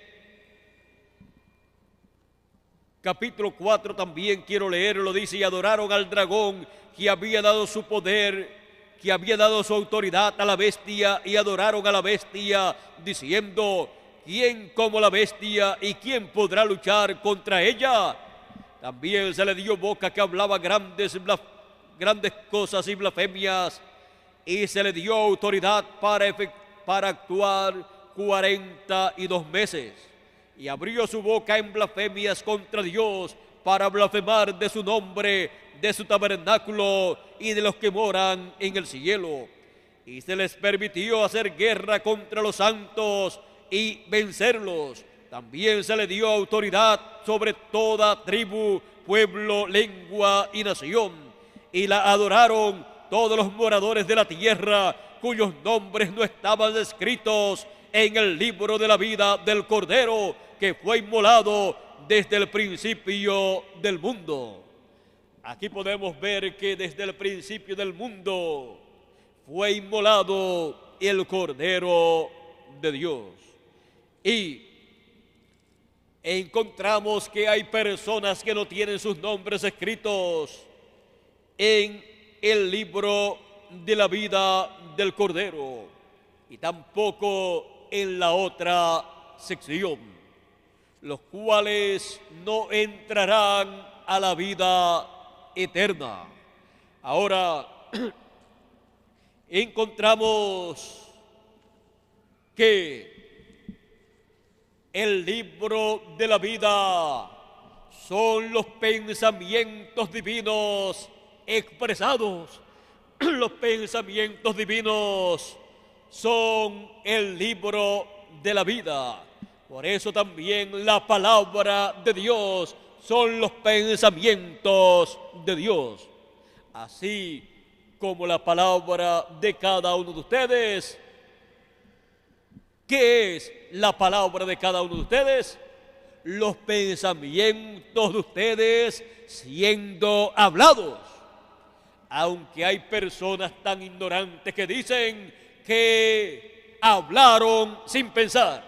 capítulo 4 también quiero leerlo, dice, y adoraron al dragón que había dado su poder, que había dado su autoridad a la bestia, y adoraron a la bestia, diciendo, ¿quién como la bestia y quién podrá luchar contra ella? También se le dio boca que hablaba grandes cosas y blasfemias, y se le dio autoridad para actuar 42 meses. Y abrió su boca en blasfemias contra Dios para blasfemar de su nombre, de su tabernáculo y de los que moran en el cielo. Y se les permitió hacer guerra contra los santos y vencerlos. También se le dio autoridad sobre toda tribu, pueblo, lengua y nación. Y la adoraron todos los moradores de la tierra, cuyos nombres no estaban escritos en el libro de la vida del Cordero, que fue inmolado desde el principio del mundo. Aquí podemos ver que desde el principio del mundo fue inmolado el Cordero de Dios. Y encontramos que hay personas que no tienen sus nombres escritos en el libro de la vida del Cordero y tampoco en la otra sección, los cuales no entrarán a la vida eterna. Ahora encontramos que el libro de la vida son los pensamientos divinos expresados. Los pensamientos divinos son el libro de la vida. Por eso también la palabra de Dios son los pensamientos de Dios. Así como la palabra de cada uno de ustedes. ¿Qué es la palabra de cada uno de ustedes? Los pensamientos de ustedes siendo hablados. Aunque hay personas tan ignorantes que dicen que hablaron sin pensar,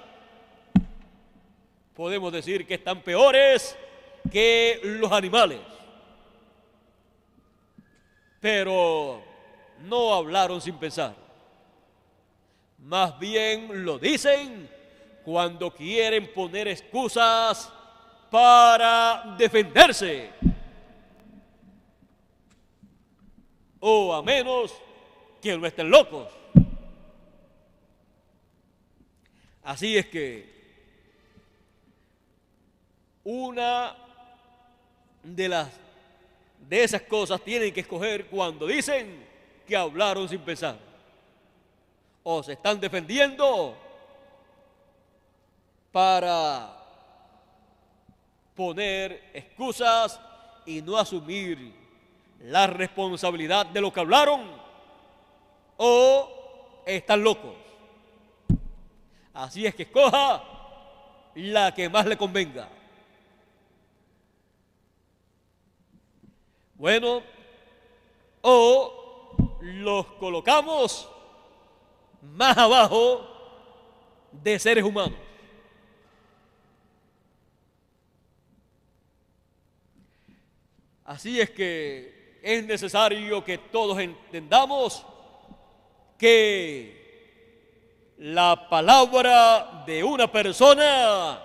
podemos decir que están peores que los animales. Pero no hablaron sin pensar. Más bien lo dicen cuando quieren poner excusas para defenderse. O a menos que no estén locos. Así es que una de esas cosas tienen que escoger cuando dicen que hablaron sin pensar. O se están defendiendo para poner excusas y no asumir la responsabilidad de lo que hablaron, o están locos. Así es que escoja la que más le convenga. Bueno, o los colocamos más abajo de seres humanos. Así es que es necesario que todos entendamos que la palabra de una persona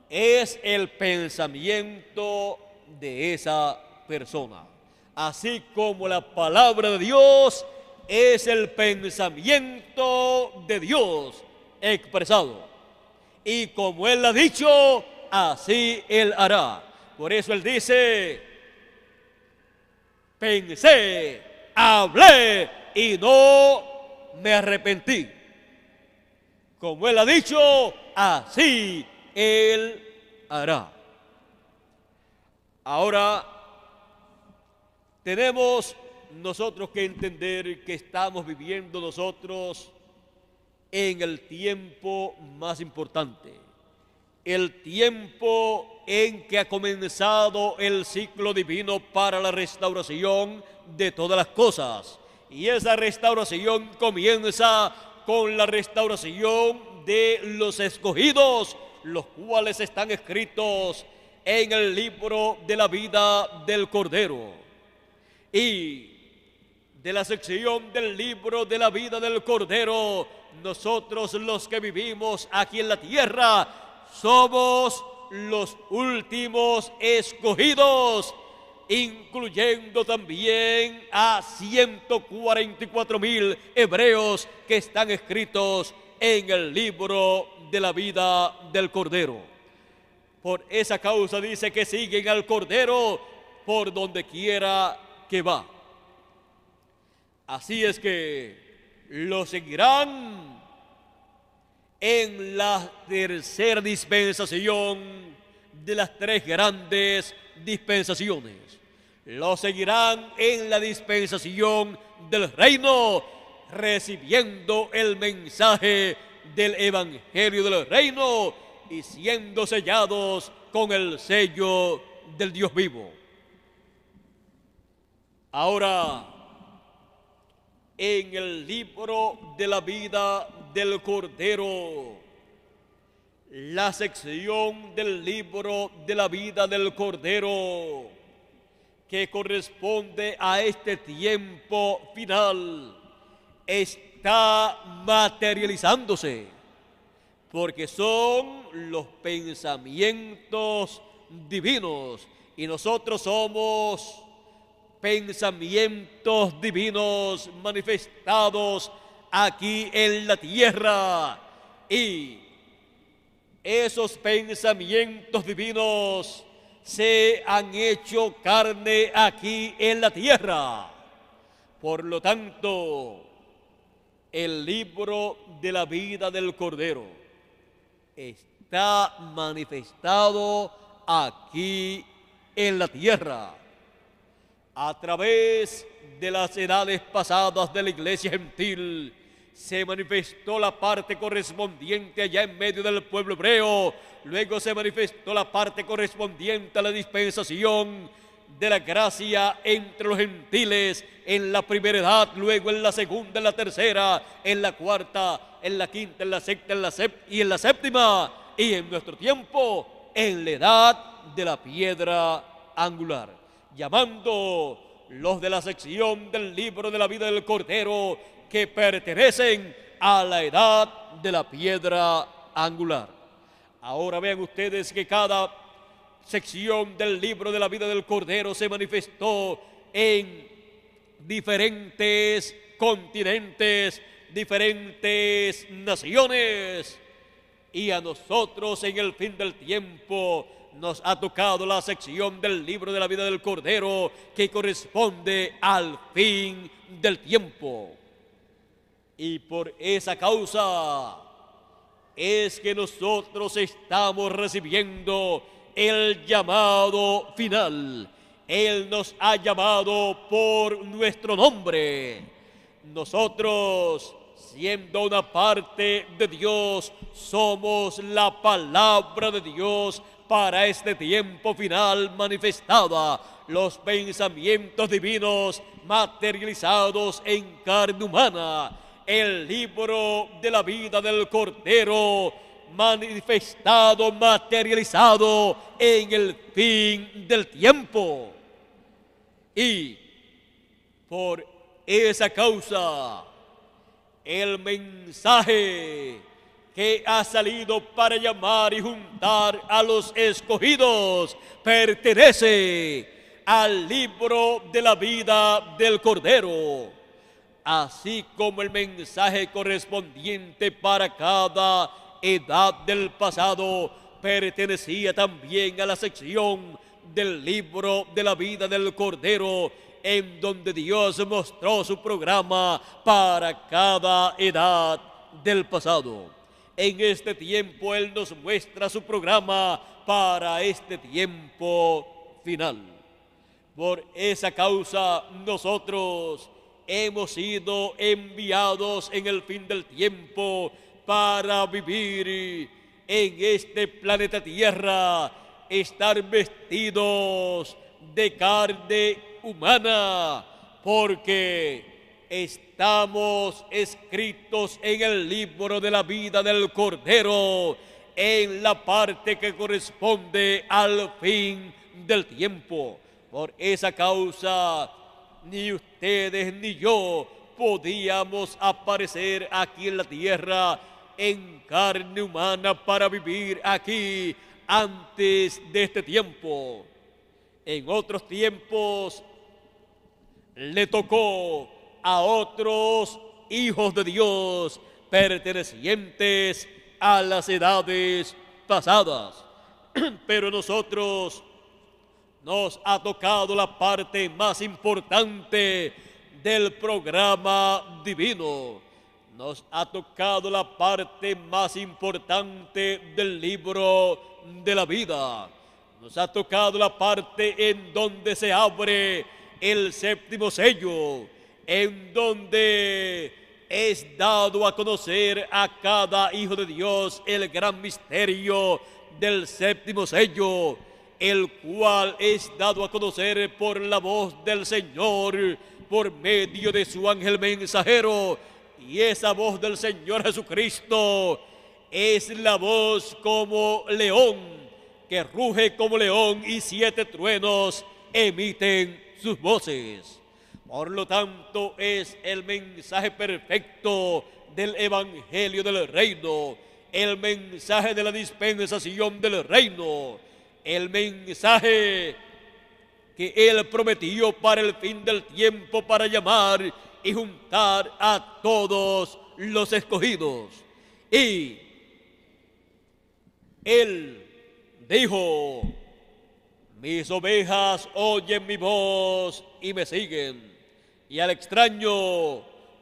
es el pensamiento de esa persona, así como la palabra de Dios es el pensamiento de Dios expresado. Y como Él ha dicho, así Él hará. Por eso Él dice: pensé, hablé y no me arrepentí. Como Él ha dicho, así Él hará. Ahora, tenemos nosotros que entender que estamos viviendo nosotros en el tiempo más importante, el tiempo en que ha comenzado el ciclo divino para la restauración de todas las cosas. Y esa restauración comienza con la restauración de los escogidos, los cuales están escritos en el libro de la vida del Cordero. Y de la sección del libro de la vida del Cordero, nosotros los que vivimos aquí en la tierra somos los últimos escogidos, incluyendo también a 144,000 hebreos que están escritos en el libro de la vida del Cordero. Por esa causa dice que siguen al Cordero por donde quiera que va. Así es que lo seguirán en la tercera dispensación de las tres grandes dispensaciones. Lo seguirán en la dispensación del reino, recibiendo el mensaje del evangelio del reino y siendo sellados con el sello del Dios vivo. Ahora, en el libro de la vida del Cordero, la sección del libro de la vida del Cordero que corresponde a este tiempo final está materializándose, porque son los pensamientos divinos y nosotros somos pensamientos divinos manifestados aquí en la tierra, y esos pensamientos divinos se han hecho carne aquí en la tierra. Por lo tanto, el libro de la vida del Cordero está manifestado aquí en la tierra. A través de las edades pasadas de la iglesia gentil, se manifestó la parte correspondiente allá en medio del pueblo hebreo, luego se manifestó la parte correspondiente a la dispensación de la gracia entre los gentiles en la primera edad, luego en la segunda, en la tercera, en la cuarta, en la quinta, en la sexta, y en la séptima, y en nuestro tiempo, en la edad de la piedra angular, llamando los de la sección del libro de la vida del Cordero que pertenecen a la edad de la piedra angular. Ahora vean ustedes que cada sección del libro de la vida del Cordero se manifestó en diferentes continentes, diferentes naciones, y a nosotros en el fin del tiempo nos ha tocado la sección del libro de la vida del Cordero que corresponde al fin del tiempo. Y por esa causa es que nosotros estamos recibiendo el llamado final. Él nos ha llamado por nuestro nombre. Nosotros, siendo una parte de Dios, somos la palabra de Dios para este tiempo final manifestada, los pensamientos divinos materializados en carne humana, el libro de la vida del Cordero manifestado, materializado en el fin del tiempo. Y por esa causa, el mensaje que ha salido para llamar y juntar a los escogidos pertenece al libro de la vida del Cordero, así como el mensaje correspondiente para cada edad del pasado pertenecía también a la sección del libro de la vida del Cordero, en donde Dios mostró su programa para cada edad del pasado. En este tiempo Él nos muestra su programa para este tiempo final. Por esa causa nosotros hemos sido enviados en el fin del tiempo para vivir en este planeta Tierra, estar vestidos de carne humana, porque estamos escritos en el libro de la vida del Cordero, en la parte que corresponde al fin del tiempo. Por esa causa, ni ustedes ni yo podíamos aparecer aquí en la tierra en carne humana para vivir aquí antes de este tiempo. En otros tiempos le tocó a otros hijos de Dios pertenecientes a las edades pasadas, pero nosotros nos ha tocado la parte más importante del programa divino. Nos ha tocado la parte más importante del libro de la vida. Nos ha tocado la parte en donde se abre el séptimo sello, en donde es dado a conocer a cada hijo de Dios el gran misterio del séptimo sello, el cual es dado a conocer por la voz del Señor, por medio de su ángel mensajero. Y esa voz del Señor Jesucristo es la voz como león, que ruge como león, y 7 truenos emiten sus voces. Por lo tanto, es el mensaje perfecto del Evangelio del Reino, el mensaje de la dispensación del Reino, el mensaje que Él prometió para el fin del tiempo, para llamar y juntar a todos los escogidos. Y Él dijo: mis ovejas oyen mi voz y me siguen, y al extraño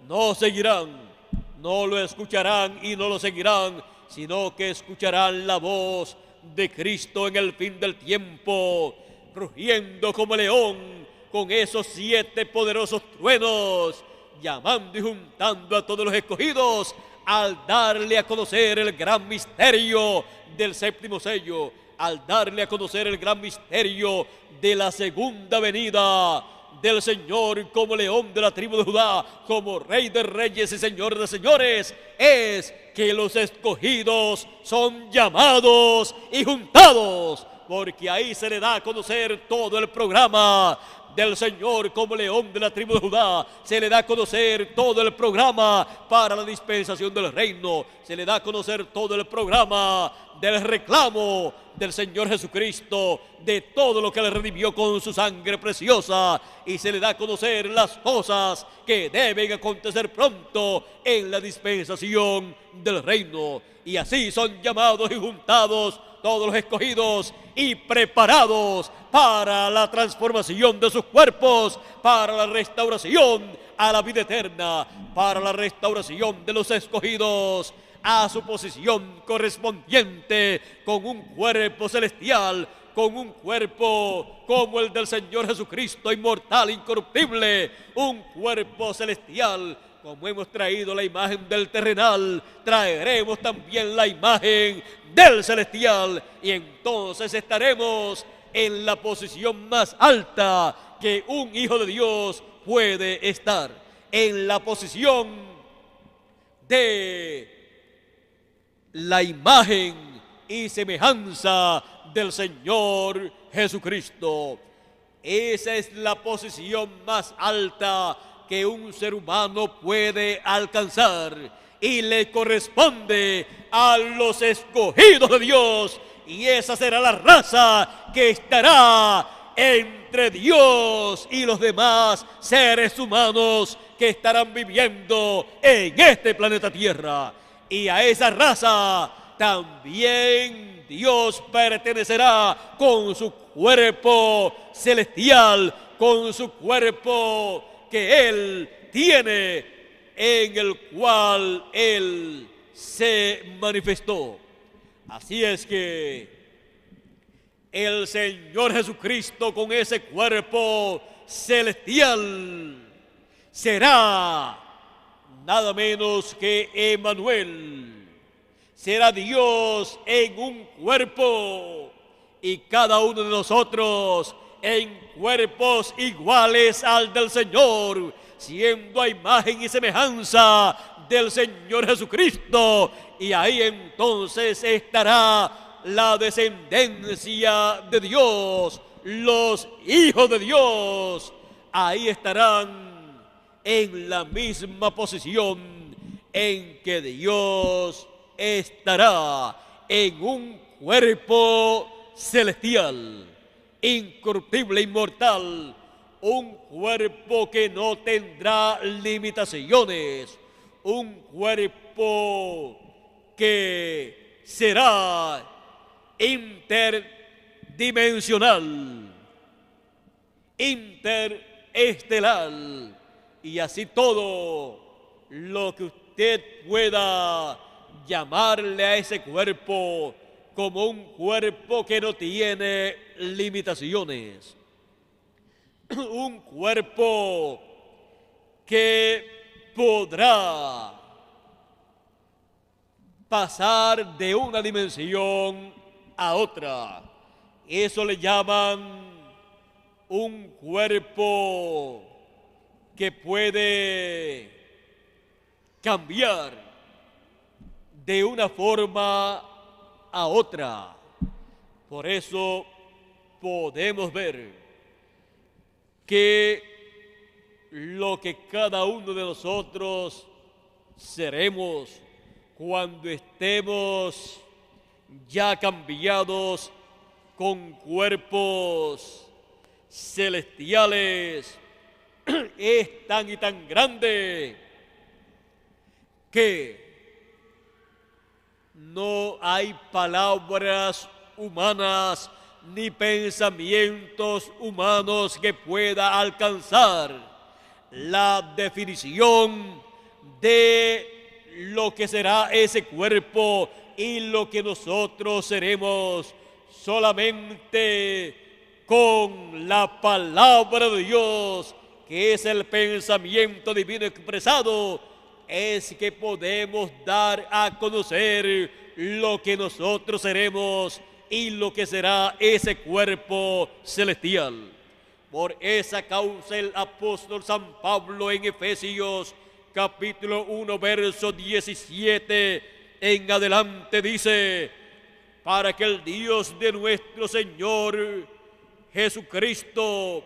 no seguirán, no lo escucharán y no lo seguirán, sino que escucharán la voz de Cristo en el fin del tiempo, rugiendo como león con esos 7 poderosos truenos, llamando y juntando a todos los escogidos al darle a conocer el gran misterio del 7º sello, al darle a conocer el gran misterio de la segunda venida del Señor como león de la tribu de Judá, como Rey de reyes y Señor de señores, es que los escogidos son llamados y juntados, porque ahí se le da a conocer todo el programa del Señor como león de la tribu de Judá. Se le da a conocer todo el programa para la dispensación del reino. Se le da a conocer todo el programa del reclamo del Señor Jesucristo, de todo lo que le redimió con su sangre preciosa, y se le da a conocer las cosas que deben acontecer pronto en la dispensación del reino. Y así son llamados y juntados todos los escogidos y preparados para la transformación de sus cuerpos, para la restauración a la vida eterna, para la restauración de los escogidos a su posición correspondiente, con un cuerpo celestial, con un cuerpo como el del Señor Jesucristo, inmortal, incorruptible, un cuerpo celestial. Como hemos traído la imagen del terrenal, traeremos también la imagen del celestial, y entonces estaremos en la posición más alta que un hijo de Dios puede estar, en la posición de la imagen y semejanza del Señor Jesucristo. Esa es la posición más alta que un ser humano puede alcanzar, y le corresponde a los escogidos de Dios, y esa será la raza que estará entre Dios y los demás seres humanos que estarán viviendo en este planeta Tierra. Y a esa raza también Dios pertenecerá con su cuerpo celestial, con su cuerpo que Él tiene, en el cual Él se manifestó. Así es que el Señor Jesucristo, con ese cuerpo celestial, será nada menos que Emmanuel. Será Dios en un cuerpo, y cada uno de nosotros en cuerpos iguales al del Señor, siendo a imagen y semejanza del Señor Jesucristo. Y ahí entonces estará la descendencia de Dios, los hijos de Dios. Ahí estarán en la misma posición en que Dios estará, en un cuerpo celestial, incorruptible, inmortal, un cuerpo que no tendrá limitaciones, un cuerpo que será interdimensional, interestelar, y así todo lo que usted pueda llamarle a ese cuerpo, como un cuerpo que no tiene limitaciones, un cuerpo que podrá pasar de una dimensión a otra. Eso le llaman un cuerpo que puede cambiar de una forma a otra. Por eso podemos ver que lo que cada uno de nosotros seremos cuando estemos ya cambiados con cuerpos celestiales es tan y tan grande que no hay palabras humanas ni pensamientos humanos que pueda alcanzar la definición de lo que será ese cuerpo y lo que nosotros seremos, solamente con la palabra de Dios, que es el pensamiento divino expresado, es que podemos dar a conocer lo que nosotros seremos y lo que será ese cuerpo celestial. Por esa causa el apóstol San Pablo en Efesios capítulo 1 verso 17 en adelante dice: para que el Dios de nuestro Señor Jesucristo,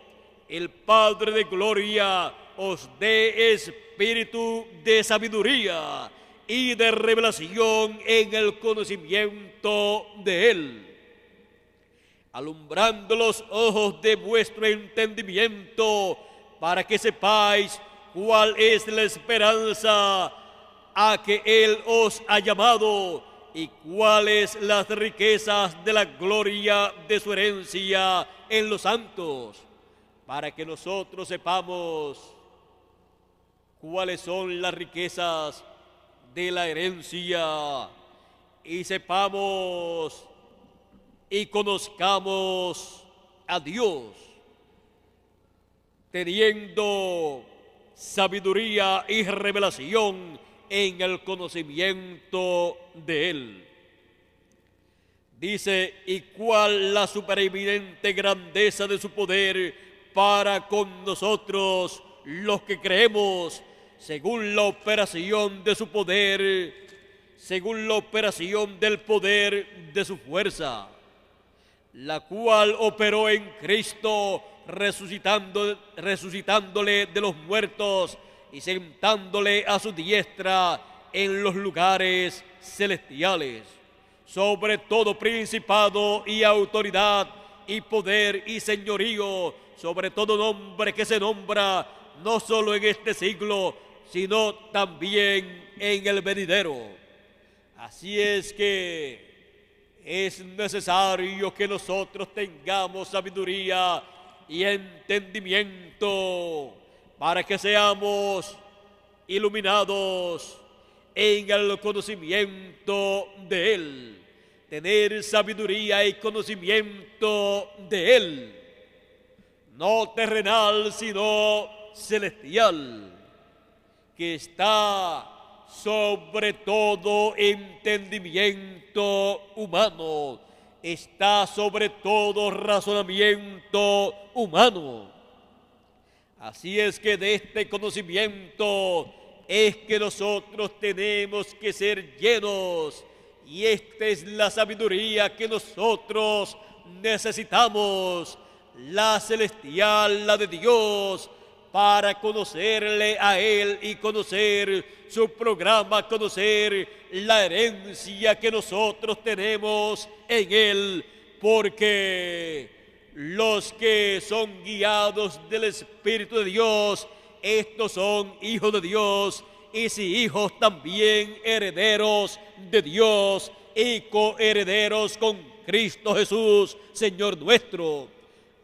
el Padre de gloria, os dé espíritu de sabiduría y de revelación en el conocimiento de Él, alumbrando los ojos de vuestro entendimiento, para que sepáis cuál es la esperanza a que Él os ha llamado y cuáles las riquezas de la gloria de su herencia en los santos, para que nosotros sepamos cuáles son las riquezas de la herencia y sepamos y conozcamos a Dios, teniendo sabiduría y revelación en el conocimiento de Él. Dice: y cuál la supereminente grandeza de su poder para con nosotros los que creemos, según la operación de su poder, según la operación del poder de su fuerza, la cual operó en Cristo, resucitándole de los muertos y sentándole a su diestra en los lugares celestiales, sobre todo principado y autoridad y poder y señorío, sobre todo nombre que se nombra, no solo en este siglo, sino también en el venidero. Así es que es necesario que nosotros tengamos sabiduría y entendimiento para que seamos iluminados en el conocimiento de Él. Tener sabiduría y conocimiento de Él, no terrenal, sino celestial, que está sobre todo entendimiento humano, está sobre todo razonamiento humano. Así es que de este conocimiento es que nosotros tenemos que ser llenos, y esta es la sabiduría que nosotros necesitamos, la celestial, la de Dios, para conocerle a Él y conocer su programa, conocer la herencia que nosotros tenemos en Él, porque los que son guiados del Espíritu de Dios, estos son hijos de Dios, y si hijos, también herederos de Dios y coherederos con Cristo Jesús, Señor nuestro.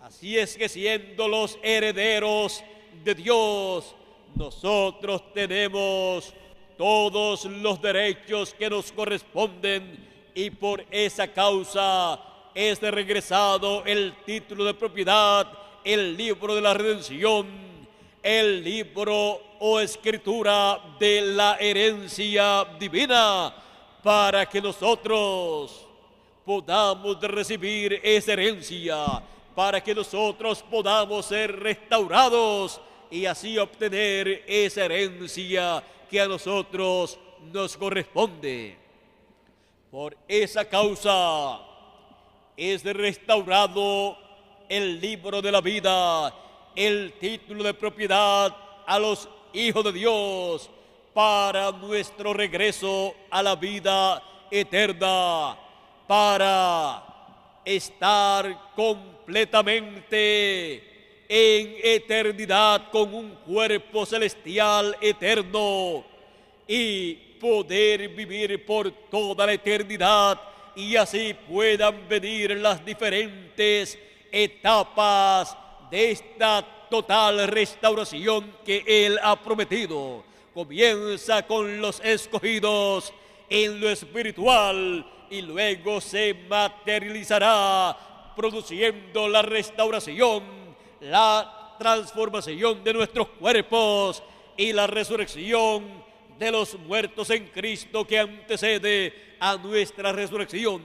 Así es que, siendo los herederos de Dios, nosotros tenemos todos los derechos que nos corresponden, y por esa causa es regresado el título de propiedad, el libro de la redención, el libro o escritura de la herencia divina, para que nosotros podamos recibir esa herencia, para que nosotros podamos ser restaurados y así obtener esa herencia que a nosotros nos corresponde. Por esa causa es restaurado el libro de la vida, el título de propiedad a los hijos de Dios, para nuestro regreso a la vida eterna, para estar completamente en eternidad con un cuerpo celestial eterno y poder vivir por toda la eternidad, y así puedan venir las diferentes etapas de esta total restauración que Él ha prometido. comienza con los escogidos en lo espiritual y luego se materializará produciendo la restauración, la transformación de nuestros cuerpos y la resurrección de los muertos en Cristo que antecede a nuestra resurrección.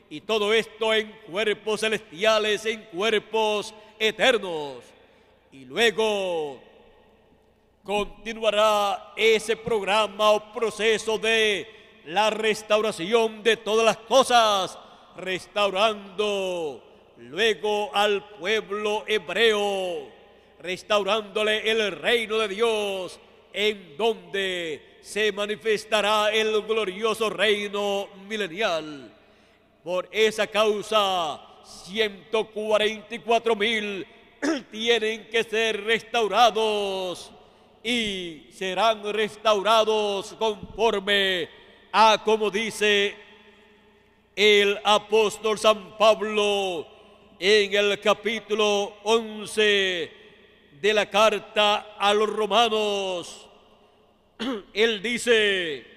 Y todo esto en cuerpos celestiales, en cuerpos eternos. Y luego continuará ese programa o proceso de la restauración de todas las cosas, restaurando luego al pueblo hebreo, restaurándole el reino de Dios, en donde se manifestará el glorioso reino milenial. Por esa causa, 144,000 tienen que ser restaurados y serán restaurados conforme a como dice el apóstol San Pablo en el capítulo 11 de la carta a los romanos. Él dice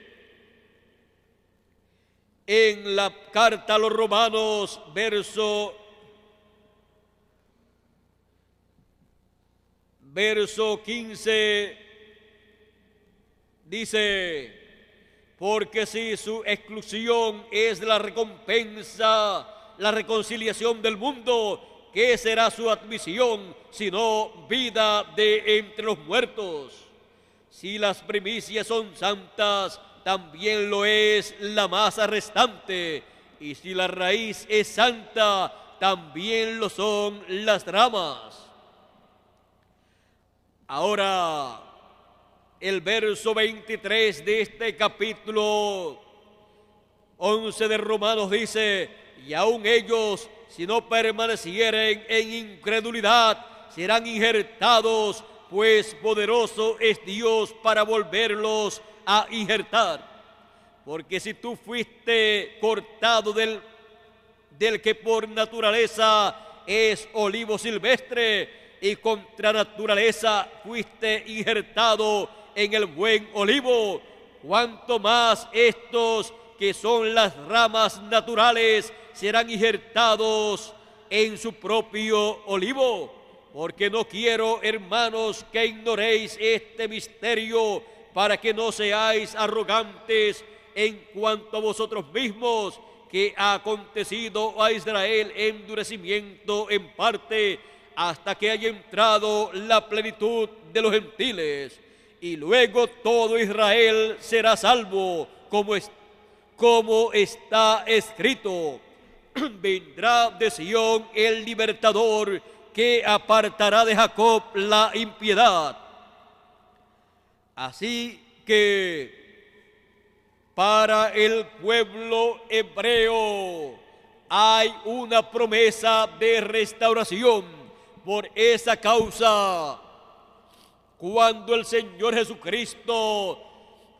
en la carta a los romanos, verso 15, dice: porque si su exclusión es la recompensa, la reconciliación del mundo, ¿qué será su admisión sino vida de entre los muertos? Si las primicias son santas, también lo es la masa restante, y si la raíz es santa, también lo son las ramas. Ahora, el verso 23 de este capítulo 11 de Romanos dice: y aun ellos, si no permanecieren en incredulidad, serán injertados, pues poderoso es Dios para volverlos a injertar. Porque si tú fuiste cortado del que por naturaleza es olivo silvestre, y contra naturaleza fuiste injertado en el buen olivo, cuanto más estos que son las ramas naturales serán injertados en su propio olivo. Porque no quiero, hermanos, que ignoréis este misterio, para que no seáis arrogantes en cuanto a vosotros mismos, que ha acontecido a Israel endurecimiento en parte, hasta que haya entrado la plenitud de los gentiles, y luego todo Israel será salvo, como está escrito: vendrá de Sión el libertador, que apartará de Jacob la impiedad. Así que para el pueblo hebreo hay una promesa de restauración. Por esa causa, cuando el Señor Jesucristo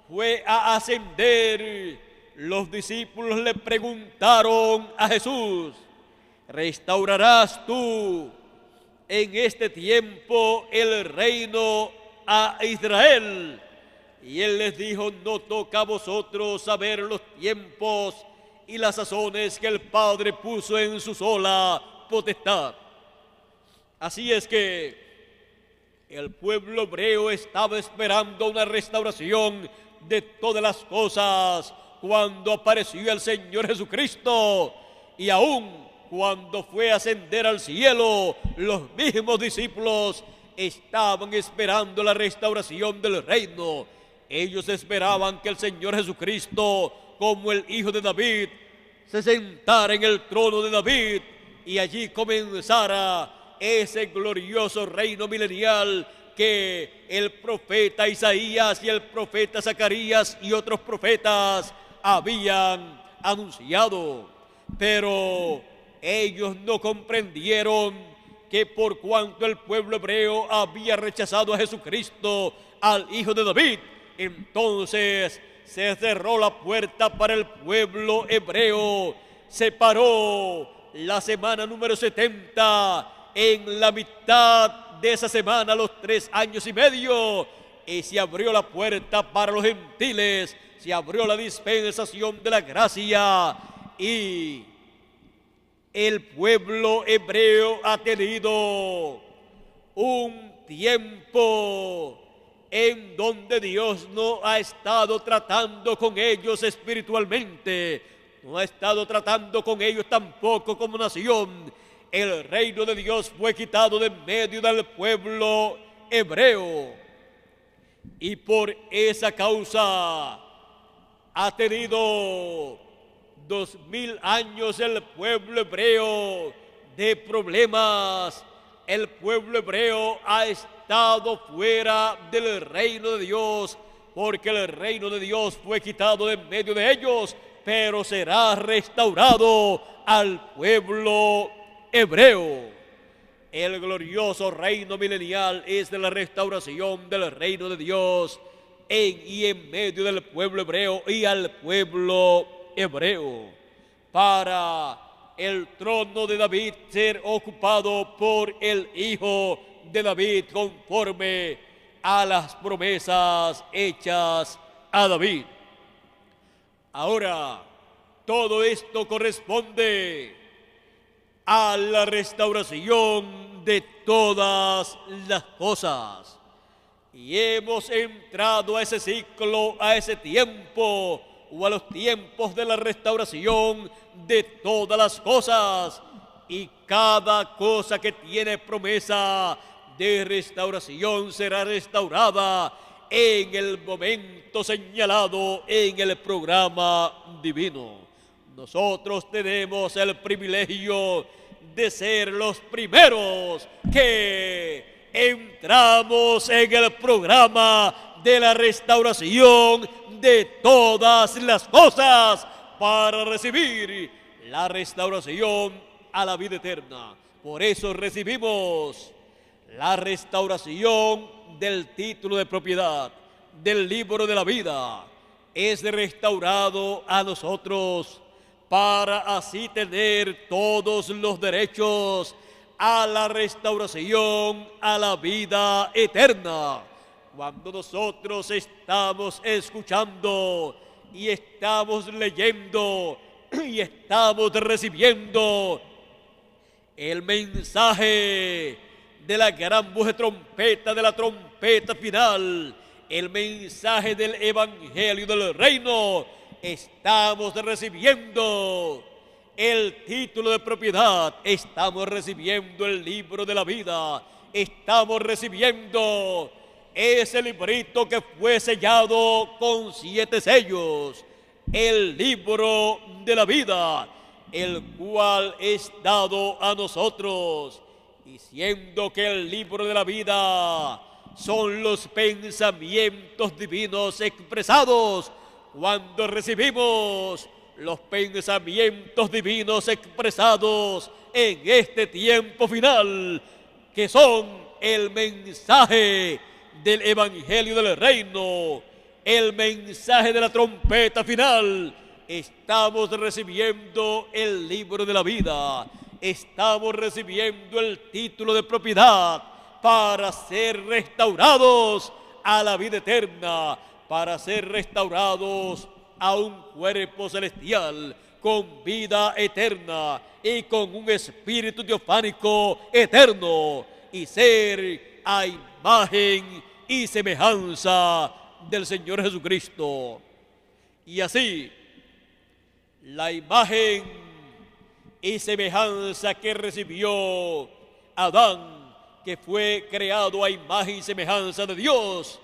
fue a ascender, los discípulos le preguntaron a Jesús: ¿restaurarás tú en este tiempo el reino a Israel? Y él les dijo: no toca a vosotros saber los tiempos y las sazones que el Padre puso en su sola potestad. Así es que el pueblo hebreo estaba esperando una restauración de todas las cosas cuando apareció el Señor Jesucristo, y aún cuando fue a ascender al cielo, los mismos discípulos estaban esperando la restauración del reino. Ellos esperaban que el Señor Jesucristo, como el Hijo de David, se sentara en el trono de David y allí comenzara ese glorioso reino milenial que el profeta Isaías y el profeta Zacarías y otros profetas habían anunciado. Pero ellos no comprendieron que por cuanto el pueblo hebreo había rechazado a Jesucristo, al Hijo de David, entonces se cerró la puerta para el pueblo hebreo. Se paró la semana número 70. En la mitad de esa semana, los 3 años y medio, y se abrió la puerta para los gentiles, se abrió la dispensación de la gracia y el pueblo hebreo ha tenido un tiempo en donde Dios no ha estado tratando con ellos espiritualmente, no ha estado tratando con ellos tampoco como nación. El reino de Dios fue quitado de medio del pueblo hebreo y por esa causa ha tenido 2000 años el pueblo hebreo de problemas. El pueblo hebreo ha estado fuera del reino de Dios, porque el reino de Dios fue quitado de medio de ellos, pero será restaurado al pueblo hebreo. El glorioso reino milenial es de la restauración del reino de Dios en y en medio del pueblo hebreo y al pueblo hebreo, para el trono de David ser ocupado por el hijo de David conforme a las promesas hechas a David. Ahora, todo esto corresponde a la restauración de todas las cosas. Y hemos entrado a ese ciclo, a ese tiempo, o a los tiempos de la restauración de todas las cosas, y cada cosa que tiene promesa de restauración será restaurada en el momento señalado en el programa divino. Nosotros tenemos el privilegio de ser los primeros que entramos en el programa de la restauración de todas las cosas para recibir la restauración a la vida eterna. Por eso recibimos la restauración del título de propiedad, del libro de la vida. Es restaurado a nosotros para así tener todos los derechos a la restauración a la vida eterna. Cuando nosotros estamos escuchando y estamos leyendo y estamos recibiendo el mensaje de la gran voz de trompeta, de la trompeta final, el mensaje del evangelio del reino, estamos recibiendo el título de propiedad, estamos recibiendo el libro de la vida, estamos recibiendo ese librito que fue sellado con 7 sellos, el libro de la vida, el cual es dado a nosotros, diciendo que el libro de la vida son los pensamientos divinos expresados. Cuando recibimos los pensamientos divinos expresados en este tiempo final, que son el mensaje del evangelio del reino, el mensaje de la trompeta final, estamos recibiendo el libro de la vida, estamos recibiendo el título de propiedad para ser restaurados a la vida eterna, para ser restaurados a un cuerpo celestial con vida eterna y con un espíritu teofánico eterno, y ser a imagen y semejanza del Señor Jesucristo. Y así, la imagen y semejanza que recibió Adán, que fue creado a imagen y semejanza de Dios,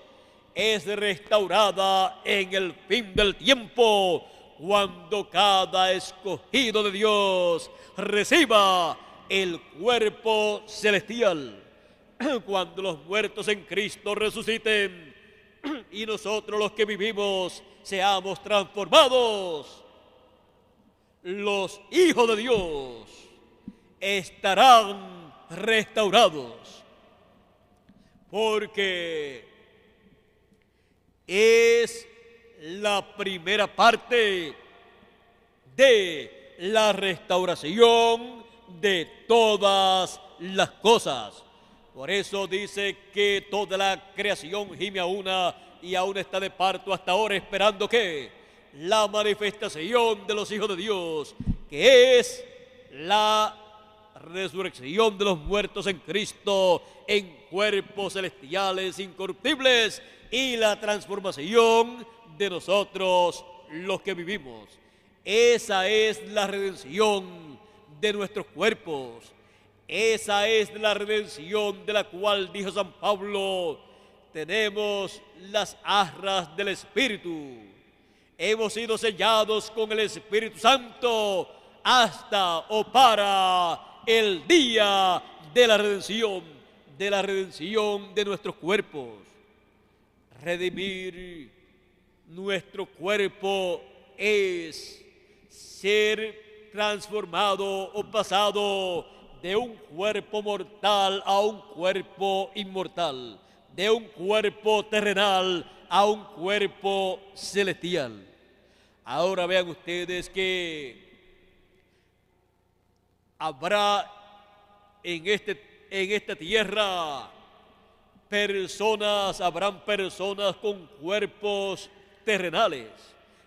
es restaurada en el fin del tiempo, cuando cada escogido de Dios reciba el cuerpo celestial, cuando los muertos en Cristo resuciten y nosotros los que vivimos seamos transformados. Los hijos de Dios estarán restaurados, porque es la primera parte de la restauración de todas las cosas. Por eso dice que toda la creación gime a una y aún está de parto hasta ahora esperando que la manifestación de los hijos de Dios, que es la resurrección de los muertos en Cristo en cuerpos celestiales incorruptibles y la transformación de nosotros los que vivimos. Esa es la redención de nuestros cuerpos. Esa es la redención de la cual dijo San Pablo: tenemos las arras del Espíritu. Hemos sido sellados con el Espíritu Santo hasta o para el día de la redención de nuestros cuerpos. Redimir nuestro cuerpo es ser transformado o pasado de un cuerpo mortal a un cuerpo inmortal, de un cuerpo terrenal a un cuerpo celestial. Ahora vean ustedes que habrá en esta tierra habrán personas con cuerpos terrenales,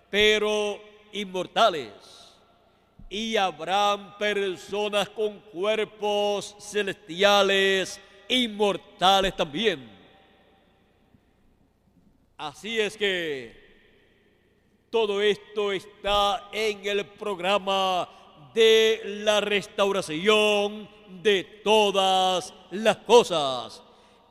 pero inmortales. Y habrán personas con cuerpos celestiales, inmortales también. Así es que todo esto está en el programa de la restauración de todas las cosas.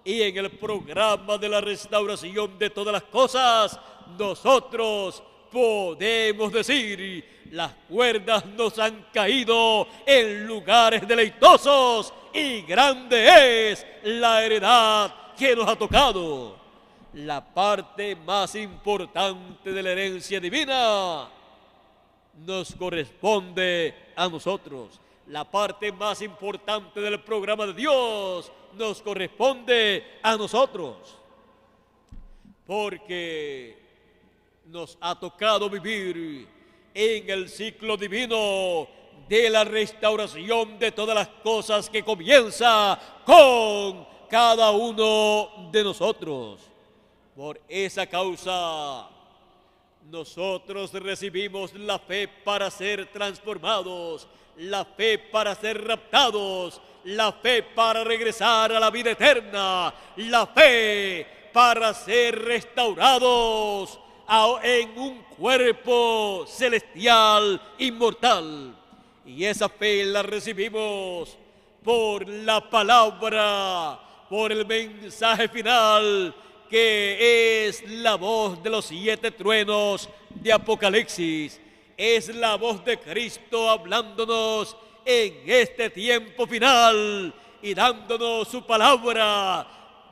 Y en el programa de la restauración de todas las cosas, nosotros podemos decir: las cuerdas nos han caído en lugares deleitosos y grande es la heredad que nos ha tocado. La parte más importante de la herencia divina nos corresponde a nosotros. La parte más importante del programa de Dios nos corresponde a nosotros, porque nos ha tocado vivir en el ciclo divino de la restauración de todas las cosas, que comienza con cada uno de nosotros. Por esa causa, nosotros recibimos la fe para ser transformados, la fe para ser raptados, la fe para regresar a la vida eterna, la fe para ser restaurados en un cuerpo celestial inmortal. Y esa fe la recibimos por la palabra, por el mensaje final, que es la voz de los 7 truenos de Apocalipsis. Es la voz de Cristo hablándonos en este tiempo final y dándonos su palabra,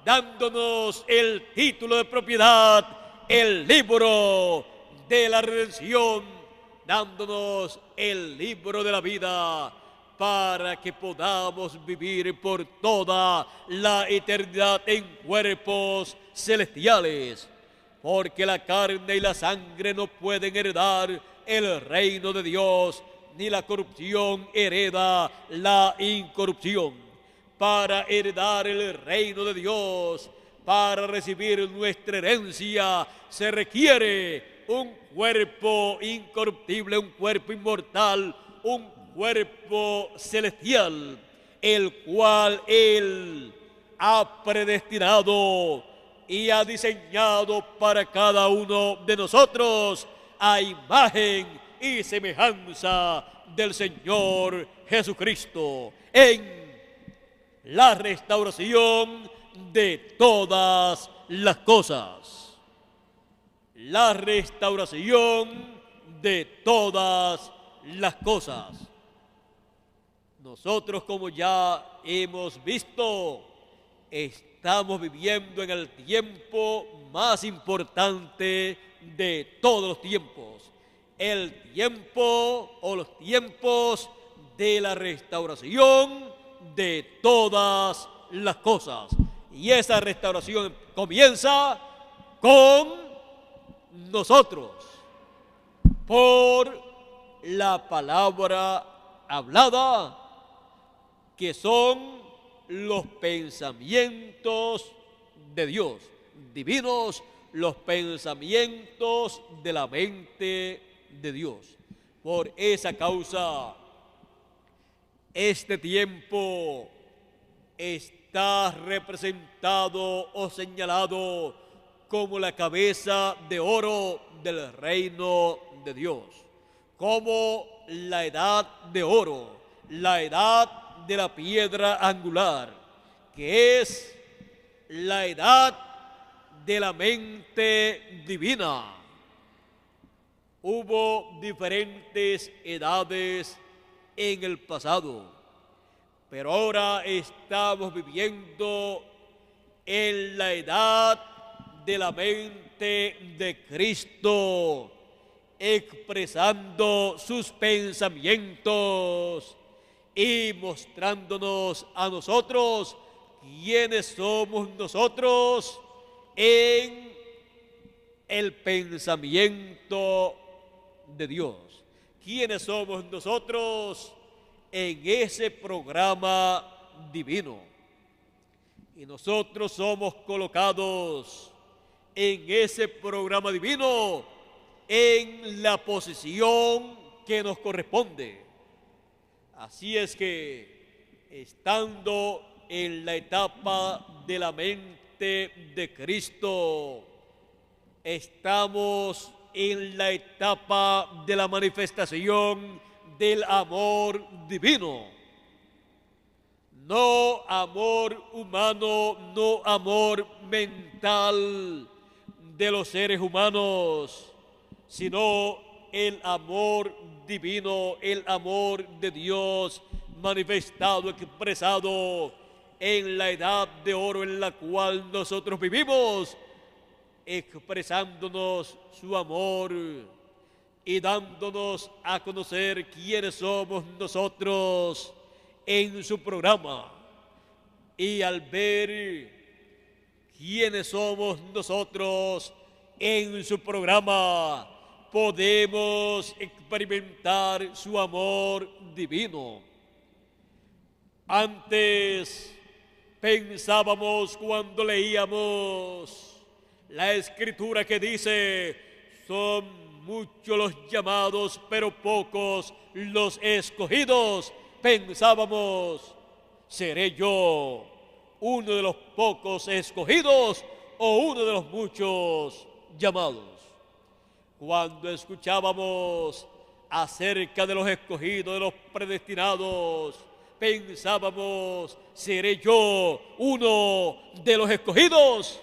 dándonos el título de propiedad, el libro de la redención, dándonos el libro de la vida, para que podamos vivir por toda la eternidad en cuerpos celestiales, porque la carne y la sangre no pueden heredar el reino de Dios, ni la corrupción hereda la incorrupción. Para heredar el reino de Dios, para recibir nuestra herencia, se requiere un cuerpo incorruptible, un cuerpo inmortal, un cuerpo celestial, el cual Él ha predestinado y ha diseñado para cada uno de nosotros a imagen y semejanza del Señor Jesucristo, en la restauración de todas las cosas. La restauración de todas las cosas. Nosotros, como ya hemos visto, estamos viviendo en el tiempo más importante de todos los tiempos. El tiempo o los tiempos de la restauración de todas las cosas. Y esa restauración comienza con nosotros, por la palabra hablada, que son los pensamientos de Dios, divinos los pensamientos de la mente de Dios. Por esa causa, este tiempo está representado o señalado como la cabeza de oro del reino de Dios, como la edad de oro, la edad de la piedra angular, que es la edad de la mente divina. Hubo diferentes edades en el pasado, pero ahora estamos viviendo en la edad de la mente de Cristo, expresando sus pensamientos y mostrándonos a nosotros quiénes somos nosotros en el pensamiento de Dios. ¿Quiénes somos nosotros en ese programa divino? Y nosotros somos colocados en ese programa divino en la posición que nos corresponde. Así es que, estando en la etapa de la mente de Cristo, estamos en la etapa de la manifestación del amor divino. No amor humano, no amor mental de los seres humanos, sino el amor divino, el amor de Dios manifestado, expresado en la edad de oro en la cual nosotros vivimos, expresándonos su amor y dándonos a conocer quiénes somos nosotros en su programa. Y al ver quiénes somos nosotros en su programa, podemos experimentar su amor divino. Antes pensábamos, cuando leíamos la escritura que dice: son muchos los llamados, pero pocos los escogidos, pensábamos: ¿seré yo uno de los pocos escogidos o uno de los muchos llamados? Cuando escuchábamos acerca de los escogidos, de los predestinados, pensábamos: ¿seré yo uno de los escogidos?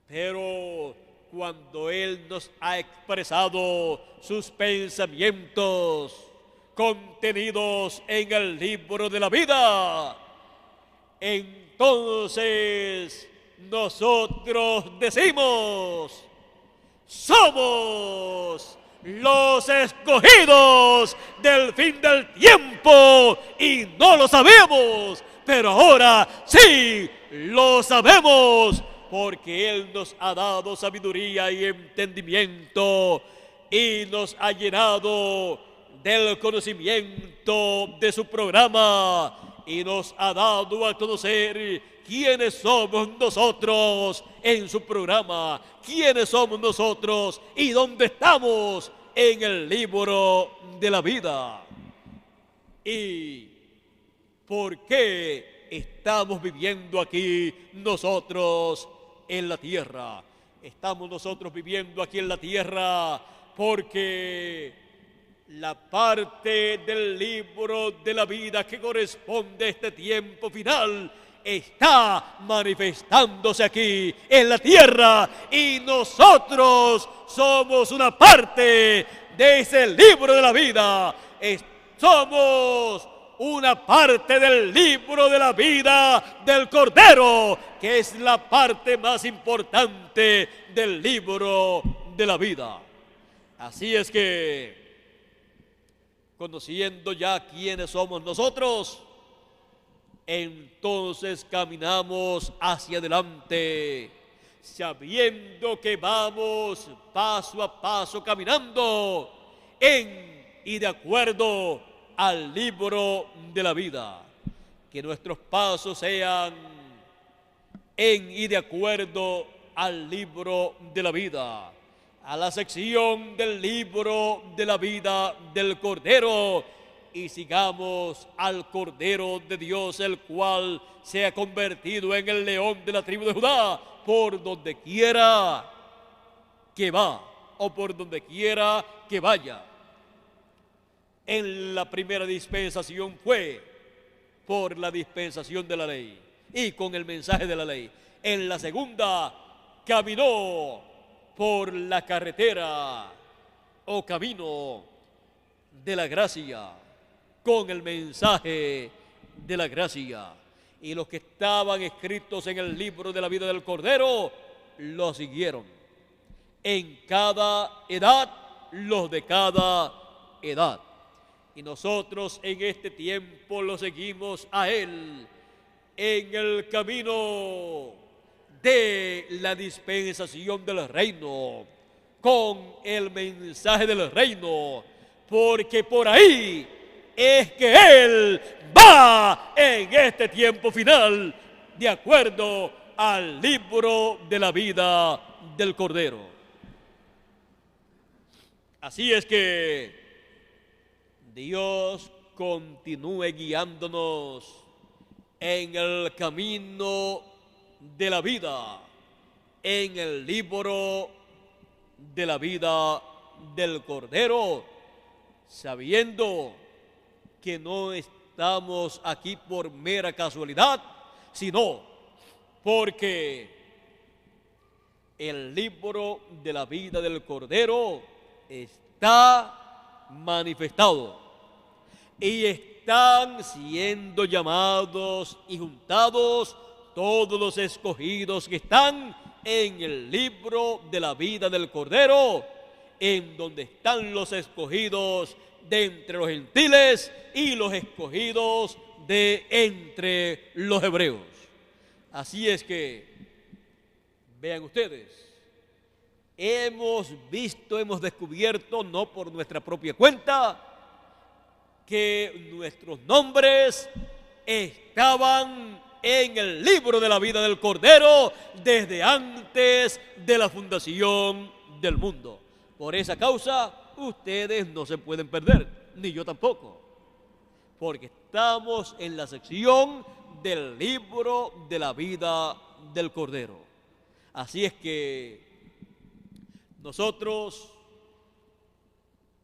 Pero cuando Él nos ha expresado sus pensamientos contenidos en el libro de la vida, entonces nosotros decimos: somos los escogidos del fin del tiempo, y no lo sabíamos, pero ahora sí lo sabemos, porque Él nos ha dado sabiduría y entendimiento y nos ha llenado del conocimiento de su programa y nos ha dado a conocer quiénes somos nosotros en su programa, quiénes somos nosotros y dónde estamos en el libro de la vida. ¿Y por qué estamos viviendo aquí nosotros en la tierra? Estamos nosotros viviendo aquí en la tierra porque la parte del libro de la vida que corresponde a este tiempo final está manifestándose aquí en la tierra, y nosotros somos una parte de ese libro de la vida. Somos una parte del libro de la vida del Cordero, que es la parte más importante del libro de la vida. Así es que, conociendo ya quiénes somos nosotros, entonces caminamos hacia adelante, sabiendo que vamos paso a paso caminando en y de acuerdo al libro de la vida. que nuestros pasos sean en y de acuerdo al libro de la vida, a la sección del libro de la vida del Cordero, y sigamos al Cordero de Dios, el cual se ha convertido en el león de la tribu de Judá, por donde quiera que va o por donde quiera que vaya. En la primera dispensación fue por la dispensación de la ley y con el mensaje de la ley. En la segunda caminó por la carretera o camino de la gracia con el mensaje de la gracia. Y los que estaban escritos en el libro de la vida del Cordero lo siguieron. En cada edad, los de cada edad. Y nosotros en este tiempo lo seguimos a Él en el camino de la dispensación del reino, con el mensaje del reino, porque por ahí es que Él va en este tiempo final, de acuerdo al libro de la vida del Cordero. Así es que Dios continúe guiándonos en el camino de la vida, en el libro de la vida del Cordero, sabiendo que no estamos aquí por mera casualidad, sino porque el libro de la vida del Cordero está manifestado y están siendo llamados y juntados todos los escogidos que están en el libro de la vida del Cordero, en donde están los escogidos de entre los gentiles y los escogidos de entre los hebreos. Así es que, vean ustedes, hemos descubierto, no por nuestra propia cuenta, que nuestros nombres estaban en el libro de la vida del Cordero desde antes de la fundación del mundo. Por esa causa, ustedes no se pueden perder, ni yo tampoco, porque estamos en la sección del libro de la vida del Cordero. Así es que nosotros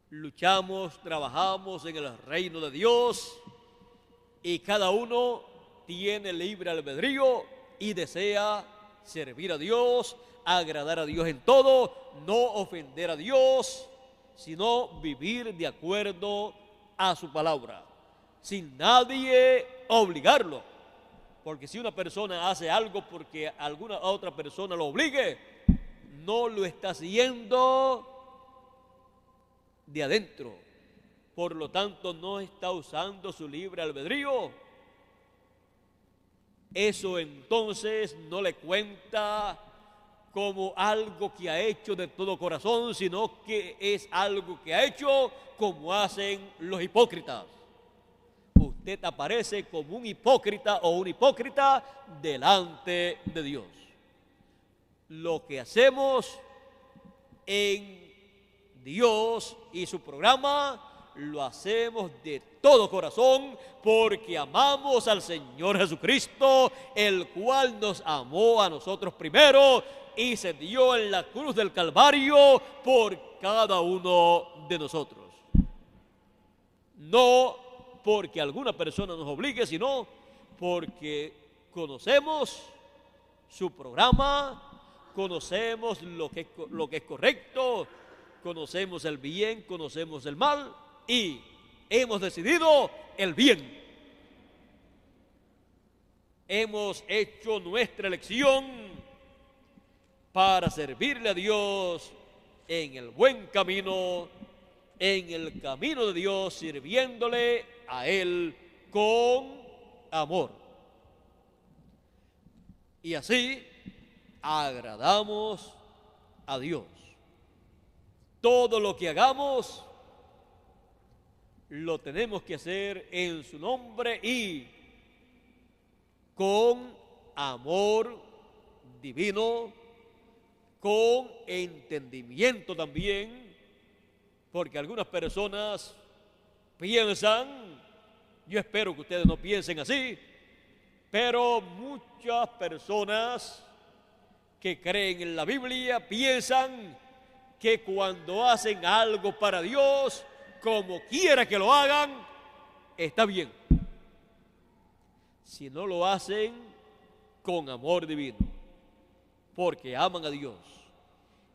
luchamos, trabajamos en el reino de Dios y cada uno tiene libre albedrío y desea servir a Dios, agradar a Dios en todo, no ofender a Dios, sino vivir de acuerdo a su palabra, sin nadie obligarlo. Porque si una persona hace algo porque alguna otra persona lo obligue, no lo está haciendo de adentro. Por lo tanto, no está usando su libre albedrío. Eso entonces no le cuenta como algo que ha hecho de todo corazón, sino que es algo que ha hecho como hacen los hipócritas. Usted aparece como un hipócrita o una hipócrita delante de Dios. Lo que hacemos en Dios y su programa, lo hacemos de todo corazón porque amamos al Señor Jesucristo, el cual nos amó a nosotros primero y se dio en la cruz del Calvario por cada uno de nosotros. No porque alguna persona nos obligue, sino porque conocemos su programa, conocemos lo que es correcto, conocemos el bien, conocemos el mal y hemos decidido el bien. Hemos hecho nuestra elección para servirle a Dios en el buen camino, en el camino de Dios, sirviéndole a Él con amor. Y así agradamos a Dios. Todo lo que hagamos lo tenemos que hacer en su nombre y con amor divino, con entendimiento también, porque algunas personas piensan, yo espero que ustedes no piensen así, pero muchas personas que creen en la Biblia piensan que cuando hacen algo para Dios, como quiera que lo hagan, está bien. Si no lo hacen con amor divino, porque aman a Dios,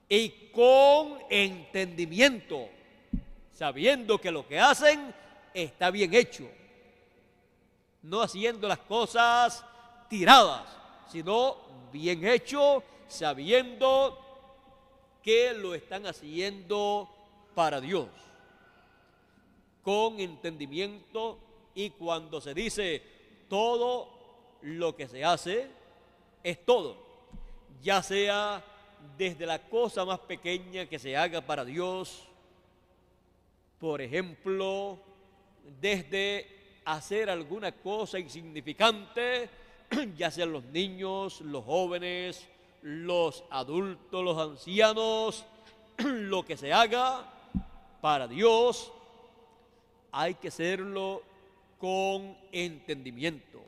y con entendimiento, sabiendo que lo que hacen está bien hecho, no haciendo las cosas tiradas, sino bien hecho, sabiendo que lo están haciendo para Dios, con entendimiento. Y cuando se dice todo lo que se hace, es todo, ya sea desde la cosa más pequeña que se haga para Dios, por ejemplo, desde hacer alguna cosa insignificante, ya sean los niños, los jóvenes, los adultos, los ancianos, lo que se haga para Dios, hay que hacerlo con entendimiento.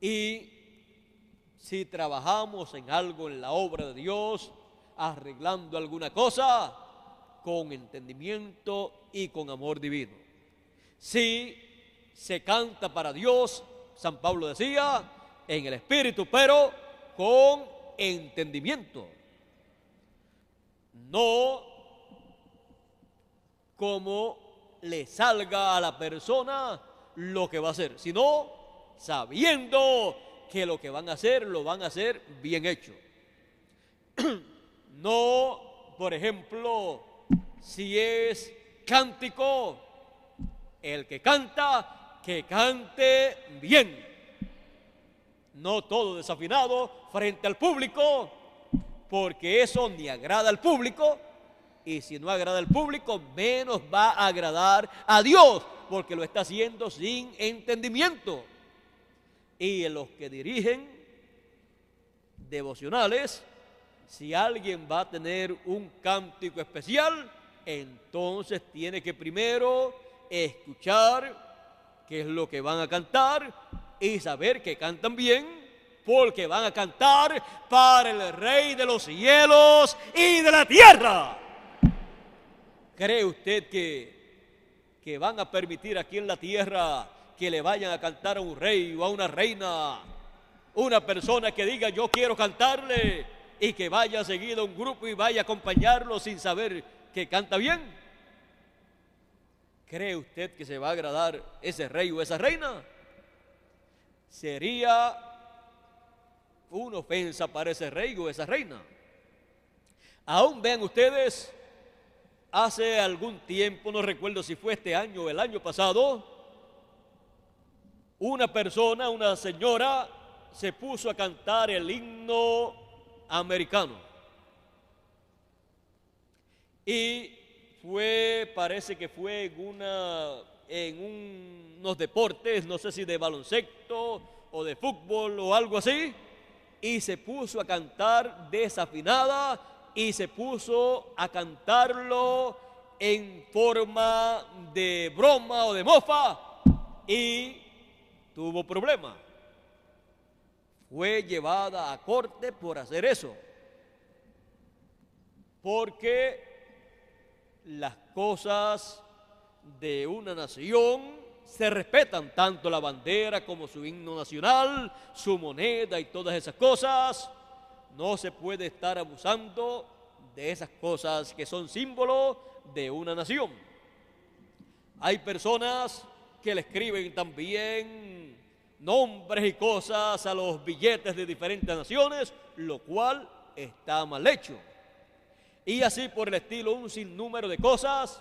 Y si trabajamos en algo en la obra de Dios, arreglando alguna cosa, con entendimiento y con amor divino. Si se canta para Dios, San Pablo decía, en el Espíritu, pero con entendimiento. No como le salga a la persona lo que va a hacer, sino sabiendo que lo que van a hacer, lo van a hacer bien hecho. No, por ejemplo, si es cántico, el que canta, que cante bien. No todo desafinado frente al público, porque eso ni agrada al público, y si no agrada al público, menos va a agradar a Dios, porque lo está haciendo sin entendimiento. Y los que dirigen devocionales, si alguien va a tener un cántico especial, entonces tiene que primero escuchar qué es lo que van a cantar y saber que cantan bien, porque van a cantar para el Rey de los cielos y de la tierra. ¿Cree usted que van a permitir aquí en la tierra que le vayan a cantar a un rey o a una reina, una persona que diga yo quiero cantarle, y que vaya seguido a un grupo y vaya a acompañarlo sin saber que canta bien? ¿Cree usted que se va a agradar ese rey o esa reina? Sería una ofensa para ese rey o esa reina. Aún vean ustedes, hace algún tiempo, no recuerdo si fue este año o el año pasado, una persona, una señora, se puso a cantar el himno americano. Y parece que fue en unos deportes, no sé si de baloncesto o de fútbol o algo así, y se puso a cantar desafinada y se puso a cantarlo en forma de broma o de mofa, y tuvo problemas. Fue llevada a corte por hacer eso, porque las cosas de una nación se respetan, tanto la bandera como su himno nacional, su moneda y todas esas cosas. No se puede estar abusando de esas cosas que son símbolos de una nación. Hay personas que le escriben también nombres y cosas a los billetes de diferentes naciones, lo cual está mal hecho. Y así por el estilo, un sinnúmero de cosas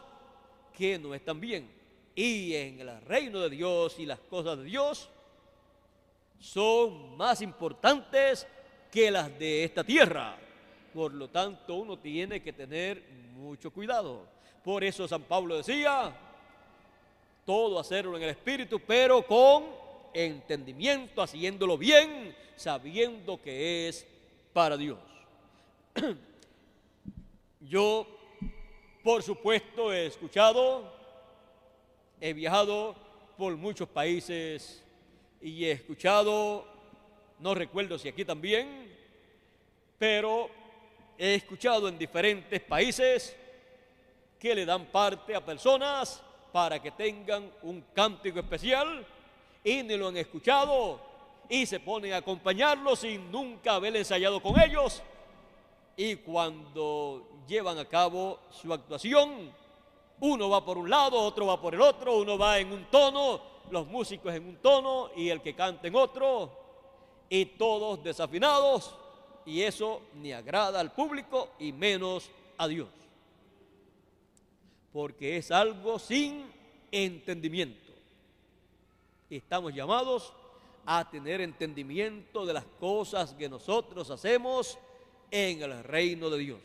que no están bien. Y en el reino de Dios y las cosas de Dios son más importantes que las de esta tierra. Por lo tanto, uno tiene que tener mucho cuidado. Por eso San Pablo decía, todo hacerlo en el Espíritu, pero con entendimiento, haciéndolo bien, sabiendo que es para Dios. Yo, por supuesto, he viajado por muchos países y he escuchado, no recuerdo si aquí también, pero he escuchado en diferentes países que le dan parte a personas para que tengan un cántico especial y ni lo han escuchado y se ponen a acompañarlos sin nunca haber ensayado con ellos, y cuando llevan a cabo su actuación, uno va por un lado, otro va por el otro, uno va en un tono, los músicos en un tono y el que canta en otro, y todos desafinados, y eso ni agrada al público y menos a Dios, porque es algo sin entendimiento. Estamos llamados a tener entendimiento de las cosas que nosotros hacemos en el reino de Dios.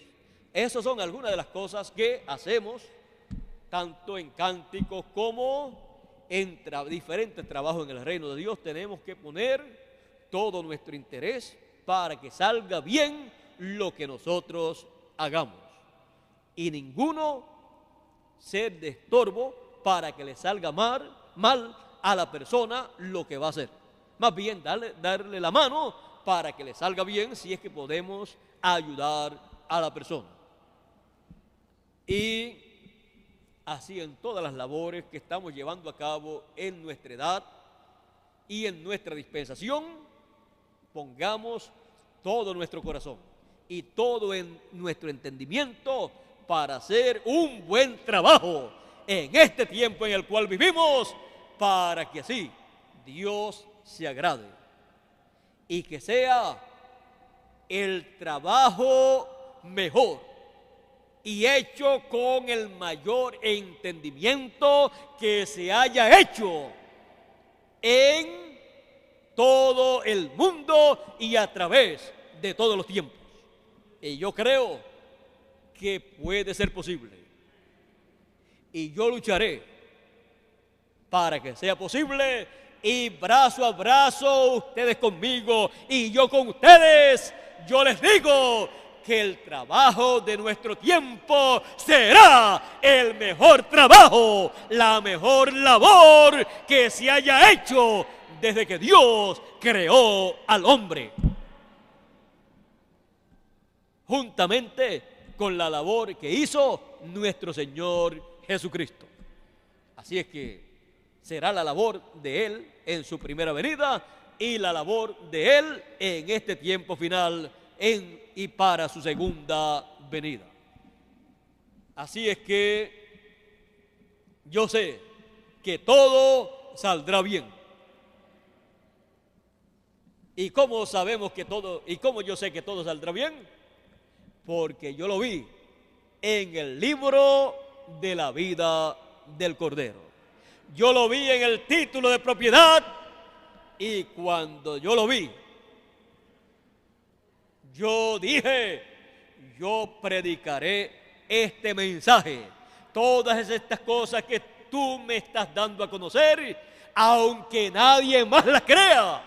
Esas son algunas de las cosas que hacemos, tanto en cánticos como en diferentes trabajos en el reino de Dios. Tenemos que poner todo nuestro interés para que salga bien lo que nosotros hagamos, y ninguno ser de estorbo para que le salga mal a la persona lo que va a hacer. Más bien darle la mano para que le salga bien, si es que podemos ayudar a la persona. Y así en todas las labores que estamos llevando a cabo en nuestra edad y en nuestra dispensación, pongamos todo nuestro corazón y todo en nuestro entendimiento para hacer un buen trabajo en este tiempo en el cual vivimos, para que así Dios se agrade y que sea el trabajo mejor y hecho con el mayor entendimiento que se haya hecho en todo el mundo y a través de todos los tiempos. Y yo creo que puede ser posible, y yo lucharé para que sea posible, y brazo a brazo, ustedes conmigo y yo con ustedes, yo les digo que el trabajo de nuestro tiempo será el mejor trabajo, la mejor labor que se haya hecho desde que Dios creó al hombre, juntamente con la labor que hizo nuestro Señor Jesucristo. Así es que será la labor de Él en su primera venida y la labor de Él en este tiempo final y para su segunda venida. Así es que yo sé que todo saldrá bien. ¿Y cómo sabemos que todo, y cómo yo sé que todo saldrá bien? Porque yo lo vi en el libro de la vida del Cordero. Yo lo vi en el título de propiedad, y cuando yo lo vi, yo dije, yo predicaré este mensaje, todas estas cosas que tú me estás dando a conocer, aunque nadie más las crea.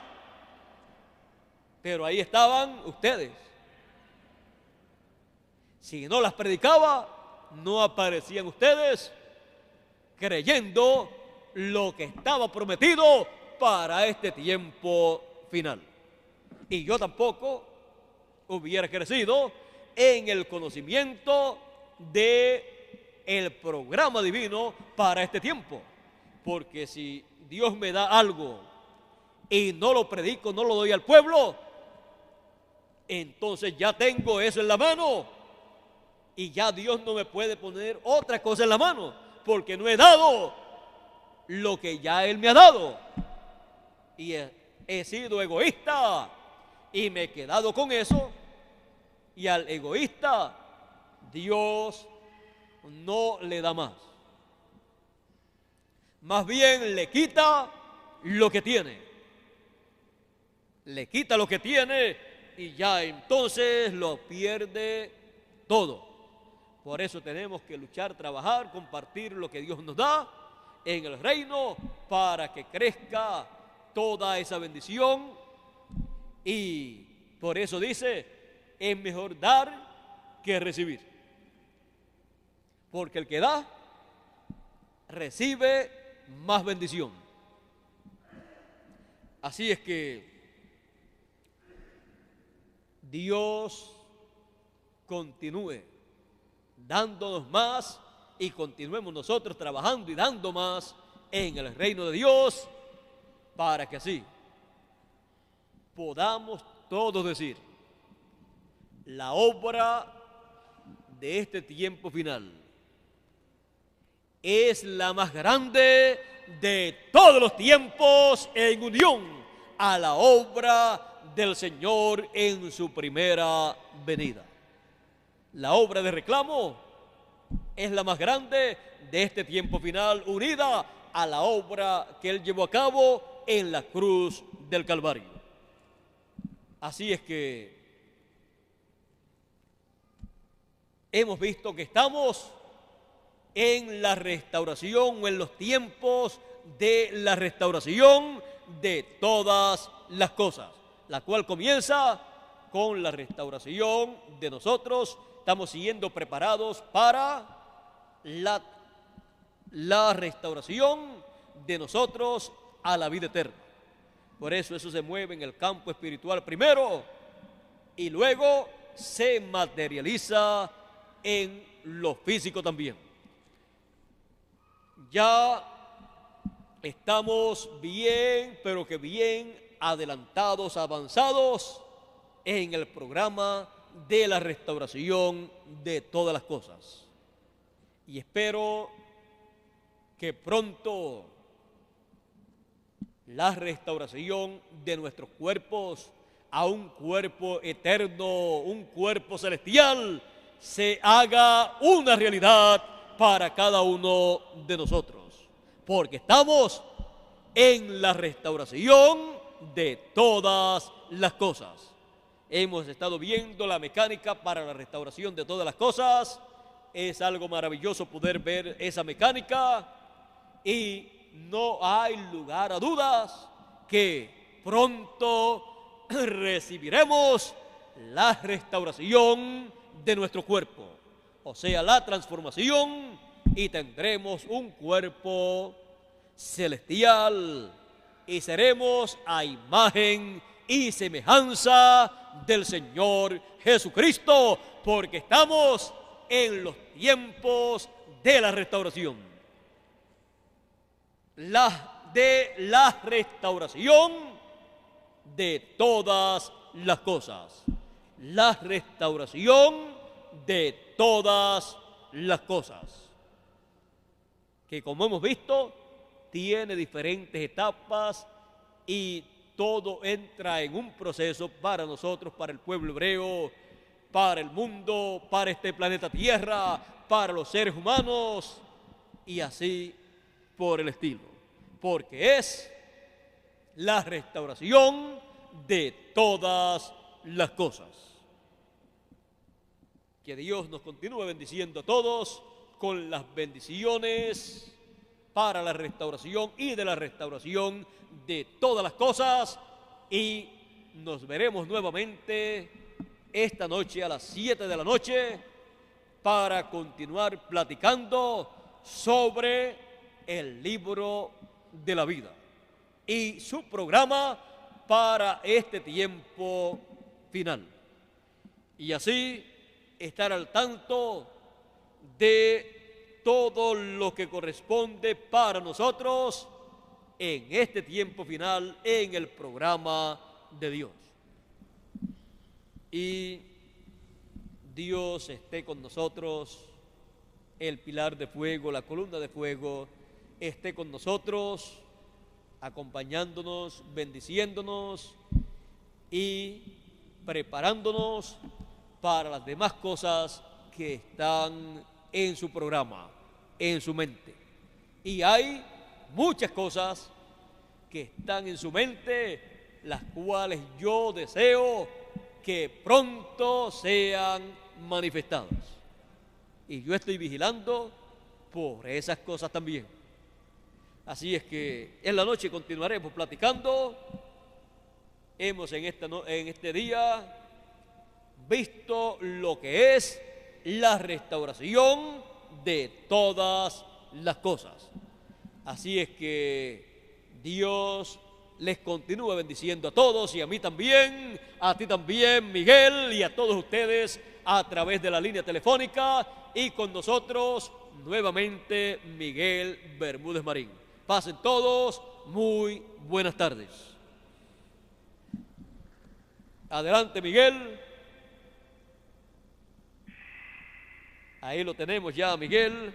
Pero ahí estaban ustedes. Si no las predicaba, no aparecían ustedes creyendo lo que estaba prometido para este tiempo final. Y yo tampoco hubiera crecido en el conocimiento de el programa divino para este tiempo, porque si Dios me da algo y no lo predico, no lo doy al pueblo, entonces ya tengo eso en la mano y ya Dios no me puede poner otra cosa en la mano, porque no he dado lo que ya Él me ha dado, y he sido egoísta y me he quedado con eso, y al egoísta Dios no le da más bien le quita lo que tiene, y ya entonces lo pierde todo. Por eso tenemos que luchar, trabajar, compartir lo que Dios nos da en el reino para que crezca toda esa bendición, y por eso dice, es mejor dar que recibir, porque el que da recibe más bendición. Así es que Dios continúe dándonos más y continuemos nosotros trabajando y dando más en el reino de Dios, para que así podamos todos decir, la obra de este tiempo final es la más grande de todos los tiempos, en unión a la obra del Señor en su primera venida. La obra de reclamo es la más grande de este tiempo final, unida a la obra que Él llevó a cabo en la cruz del Calvario. Así es que hemos visto que estamos en la restauración o en los tiempos de la restauración de todas las cosas, la cual comienza con la restauración de nosotros. Estamos siendo preparados para la restauración de nosotros a la vida eterna. Por eso se mueve en el campo espiritual primero y luego se materializa en lo físico también. Ya estamos bien, pero que bien adelantados, avanzados en el programa de la restauración de todas las cosas. Y espero que pronto la restauración de nuestros cuerpos a un cuerpo eterno, un cuerpo celestial, se haga una realidad para cada uno de nosotros, porque estamos en la restauración de todas las cosas. Hemos estado viendo la mecánica para la restauración de todas las cosas. Es algo maravilloso poder ver esa mecánica y no hay lugar a dudas que pronto recibiremos la restauración de nuestro cuerpo, o sea, la transformación, y tendremos un cuerpo celestial y seremos a imagen y semejanza del Señor Jesucristo, porque estamos en los tiempos de la restauración. La restauración de todas las cosas. La restauración de todas las cosas. Que como hemos visto, tiene diferentes etapas y todo entra en un proceso para nosotros, para el pueblo hebreo, para el mundo, para este planeta Tierra, para los seres humanos y así por el estilo, porque es la restauración de todas las cosas. Que Dios nos continúe bendiciendo a todos con las bendiciones para la restauración y de la restauración de todas las cosas, y nos veremos nuevamente esta noche a las 7 de la noche para continuar platicando sobre el libro de la vida y su programa para este tiempo final, y así estar al tanto de todo lo que corresponde para nosotros en este tiempo final en el programa de Dios. Y Dios esté con nosotros, el pilar de fuego, la columna de fuego, esté con nosotros, acompañándonos, bendiciéndonos y preparándonos para las demás cosas que están en su programa, en su mente. Y hay muchas cosas que están en su mente, las cuales yo deseo que pronto sean manifestadas. Y yo estoy vigilando por esas cosas también. Así es que en la noche continuaremos platicando. Hemos en este día visto lo que es la restauración de todas las cosas. Así es que Dios les continúa bendiciendo a todos y a mí también, a ti también, Miguel, y a todos ustedes a través de la línea telefónica, y con nosotros nuevamente Miguel Bermúdez Marín. Pasen todos muy buenas tardes. Adelante, Miguel. Ahí lo tenemos ya, Miguel.